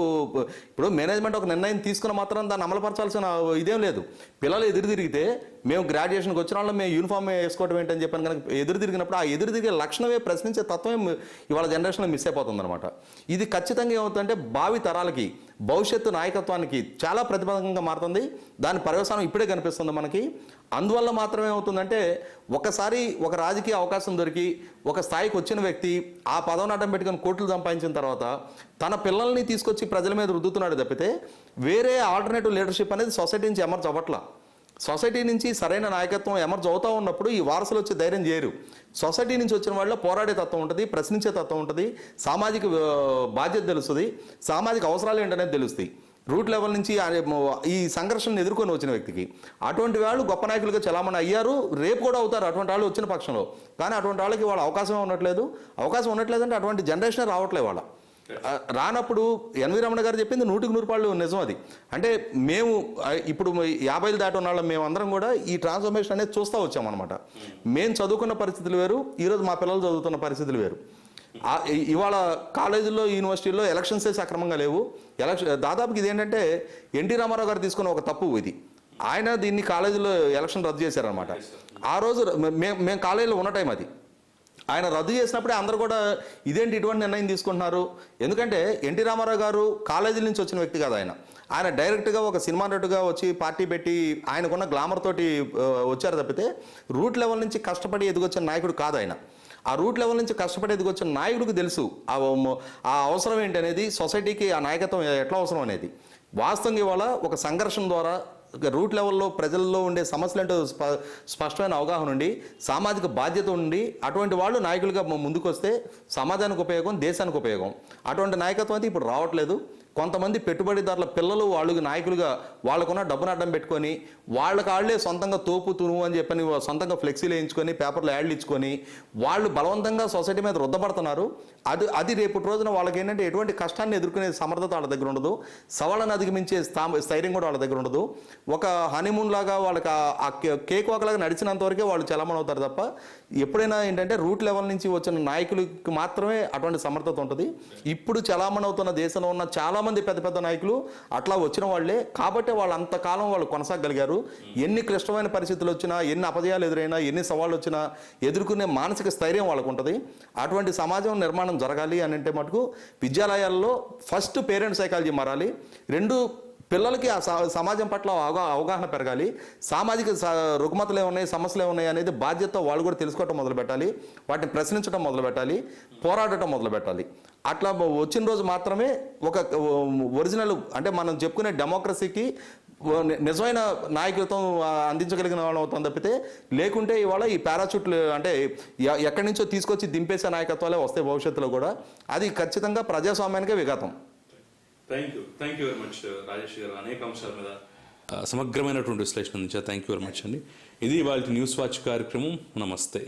[SPEAKER 2] ఇప్పుడు మేనేజ్మెంట్ ఒక నిర్ణయం తీసుకున్న మాత్రం దాన్ని అమలుపరచాల్సిన ఇదేం లేదు. పిల్లలు ఎదురు తిరిగితే మేము గ్రాడ్యుయేషన్కి వచ్చిన వాళ్ళం మేము యూనిఫామ్ వేసుకోవడం ఏంటని చెప్పని కనుక ఎదురు తిరిగినప్పుడు ఆ ఎదురు తిరిగే లక్షణమే ప్రశ్నించే తత్వమే ఇవాళ జనరేషన్లో మిస్ అయిపోతుంది అనమాట. ఇది ఖచ్చితంగా ఏమవుతుందంటే భావి తరాలకి, భవిష్యత్తు నాయకత్వానికి చాలా ప్రతిబంధకంగా మారుతుంది. దాని పర్యవసానం ఇప్పుడే కనిపిస్తుంది మనకి. అందువల్ల మాత్రమే ఏమవుతుందంటే ఒకసారి ఒక రాజకీయ అవకాశం దొరికి ఒక స్థాయికి వచ్చిన వ్యక్తి ఆ పదవిని అడ్డం పెట్టుకుని కోట్లు సంపాదించిన తర్వాత తన పిల్లల్ని తీసుకొచ్చి ప్రజల మీద రుద్దుతున్నాడు తప్పితే వేరే ఆల్టర్నేటివ్ లీడర్షిప్ అనేది సొసైటీ నుంచి ఎమర్జ్ అవ్వట్లా. సొసైటీ నుంచి సరైన నాయకత్వం ఎమర్జ్ అవుతూ ఉన్నప్పుడు ఈ వారసులు వచ్చి ధైర్యం చేయరు. సొసైటీ నుంచి వచ్చిన వాళ్ళలో పోరాడే తత్వం ఉంటుంది, ప్రశ్నించే తత్వం ఉంటుంది, సామాజిక బాధ్యత తెలుస్తుంది, సామాజిక అవసరాలు ఏంటనేది తెలుస్తాయి. రూట్ లెవెల్ నుంచి ఈ సంఘర్షణను ఎదుర్కొని వచ్చిన వ్యక్తికి అటువంటి వాళ్ళు గొప్ప నాయకులుగా చలామణి అయ్యారు, రేపు కూడా అవుతారు అటువంటి వాళ్ళు వచ్చిన పక్షంలో. కానీ అటువంటి వాళ్ళకి వాళ్ళ అవకాశం ఉండట్లేదు. అవకాశం ఉండట్లేదంటే అటువంటి జనరేషన్ రావట్లేదు. వాళ్ళ రానప్పుడు ఎన్వి రమణ గారు చెప్పింది 100% నిజం. అది అంటే మేము ఇప్పుడు 50 దాటి ఉన్న వాళ్ళం మేమందరం కూడా ఈ ట్రాన్స్ఫర్మేషన్ అనేది చూస్తూ వచ్చామన్నమాట. మేము చదువుకున్న పరిస్థితులు వేరు, ఈరోజు మా పిల్లలు చదువుతున్న పరిస్థితులు వేరు. ఇవాళ కాలేజీల్లో, యూనివర్సిటీల్లో ఎలక్షన్సే సక్రమంగా లేవు. దాదాపుకి ఇదేంటంటే ఎన్టీ రామారావు గారు తీసుకున్న ఒక తప్పు ఇది. ఆయన దీన్ని కాలేజీలో ఎలక్షన్ రద్దు చేశారనమాట. ఆ రోజు మేము కాలేజీలో ఉన్న టైం అది. ఆయన రద్దు చేసినప్పుడే అందరూ కూడా ఇదేంటి ఇటువంటి నిర్ణయం తీసుకుంటున్నారు. ఎందుకంటే ఎన్టీ రామారావు గారు కాలేజీల నుంచి వచ్చిన వ్యక్తి కాదు. ఆయన డైరెక్ట్గా ఒక సినిమా నటుగా వచ్చి పార్టీ పెట్టి ఆయనకున్న గ్లామర్ తోటి వచ్చారు తప్పితే రూట్ లెవెల్ నుంచి కష్టపడి ఎదిగొచ్చిన నాయకుడు కాదు ఆయన. ఆ రూట్ లెవెల్ నుంచి కష్టపడి ఎదిగొచ్చిన నాయకుడికి తెలుసు ఆ అవసరం ఏంటనేది, సొసైటీకి ఆ నాయకత్వం ఎట్లా అవసరం అనేది. వాస్తవంగా ఇవాళ ఒక సంఘర్షణ ద్వారా రూట్ లెవెల్లో ప్రజల్లో ఉండే సమస్యలంటూ స్పష్టమైన అవగాహన ఉండి, సామాజిక బాధ్యత ఉండి అటువంటి వాళ్ళు నాయకులుగా ముందుకు వస్తే సమాజానికి ఉపయోగం, దేశానికి ఉపయోగం. అటువంటి నాయకత్వం అయితే ఇప్పుడు రావట్లేదు. కొంతమంది పెట్టుబడిదారుల పిల్లలు వాళ్ళకి నాయకులుగా వాళ్ళకున్న డబ్బును అడ్డం పెట్టుకొని వాళ్ళే సొంతంగా తోపు తునువు అని చెప్పని సొంతంగా ఫ్లెక్సీలు వేయించుకొని పేపర్లు యాడ్లు ఇచ్చుకొని వాళ్ళు బలవంతంగా సొసైటీ మీద రుద్దపడుతున్నారు. అది రేపటి రోజున వాళ్ళకి ఏంటంటే ఎటువంటి కష్టాన్ని ఎదుర్కొనే సమర్థత వాళ్ళ దగ్గర ఉండదు, సవాళ్ళను అధిగమించే స్థైర్యం కూడా వాళ్ళ దగ్గర ఉండదు. ఒక హనీమూన్ లాగా వాళ్ళకి ఆ కేక్ వాకలాగా నడిచినంత వరకే వాళ్ళు చలమణ అవుతారు తప్ప ఎప్పుడైనా ఏంటంటే రూట్ లెవెల్ నుంచి వచ్చిన నాయకులకి మాత్రమే అటువంటి సమర్థత ఉంటుంది. ఇప్పుడు చలామణ అవుతున్న దేశంలో ఉన్న చాలా మంది పెద్ద పెద్ద నాయకులు అట్లా వచ్చిన వాళ్ళే కాబట్టి వాళ్ళు అంతకాలం వాళ్ళు కొనసాగలిగారు. ఎన్ని క్లిష్టమైన పరిస్థితులు వచ్చినా, ఎన్ని అపజయాలు ఎదురైనా, ఎన్ని సవాళ్ళు వచ్చినా ఎదుర్కొనే మానసిక స్థైర్యం వాళ్ళకు ఉంటుంది. అటువంటి సమాజం నిర్మాణం జరగాలి అని అంటే మటుకు విద్యాలయాల్లో ఫస్ట్ పేరెంట్ సైకాలజీ మారాలి, రెండు పిల్లలకి ఆ సమాజం పట్ల అవగాహన పెరగాలి, సామాజిక రుగ్మతలు ఏమున్నాయి, సమస్యలు ఏమున్నాయి అనేది బాధ్యత వాళ్ళు కూడా తెలుసుకోవటం మొదలుపెట్టాలి, వాటిని ప్రశ్నించడం మొదలుపెట్టాలి, పోరాడటం మొదలుపెట్టాలి. అట్లా వచ్చిన రోజు మాత్రమే ఒక ఒరిజినల్ అంటే మనం చెప్పుకునే డెమోక్రసీకి నిజమైన నాయకత్వం అందించగలిగిన వాళ్ళం అవుతాం తప్పితే లేకుంటే ఇవాళ ఈ పారాచూట్లు అంటే ఎక్కడి నుంచో తీసుకొచ్చి దింపేసే నాయకత్వాలే వస్తాయి భవిష్యత్తులో కూడా. అది ఖచ్చితంగా ప్రజాస్వామ్యానికే విఘాతం.
[SPEAKER 1] Thank you very much Rajesh గారు. అనేక అంశాల మీద సమగ్రమైనటువంటి విశ్లేషణ నుంచి థ్యాంక్ యూ వెరీ మచ్ అండి. ఇది వాళ్ళ న్యూస్ వాచ్ కార్యక్రమం. నమస్తే.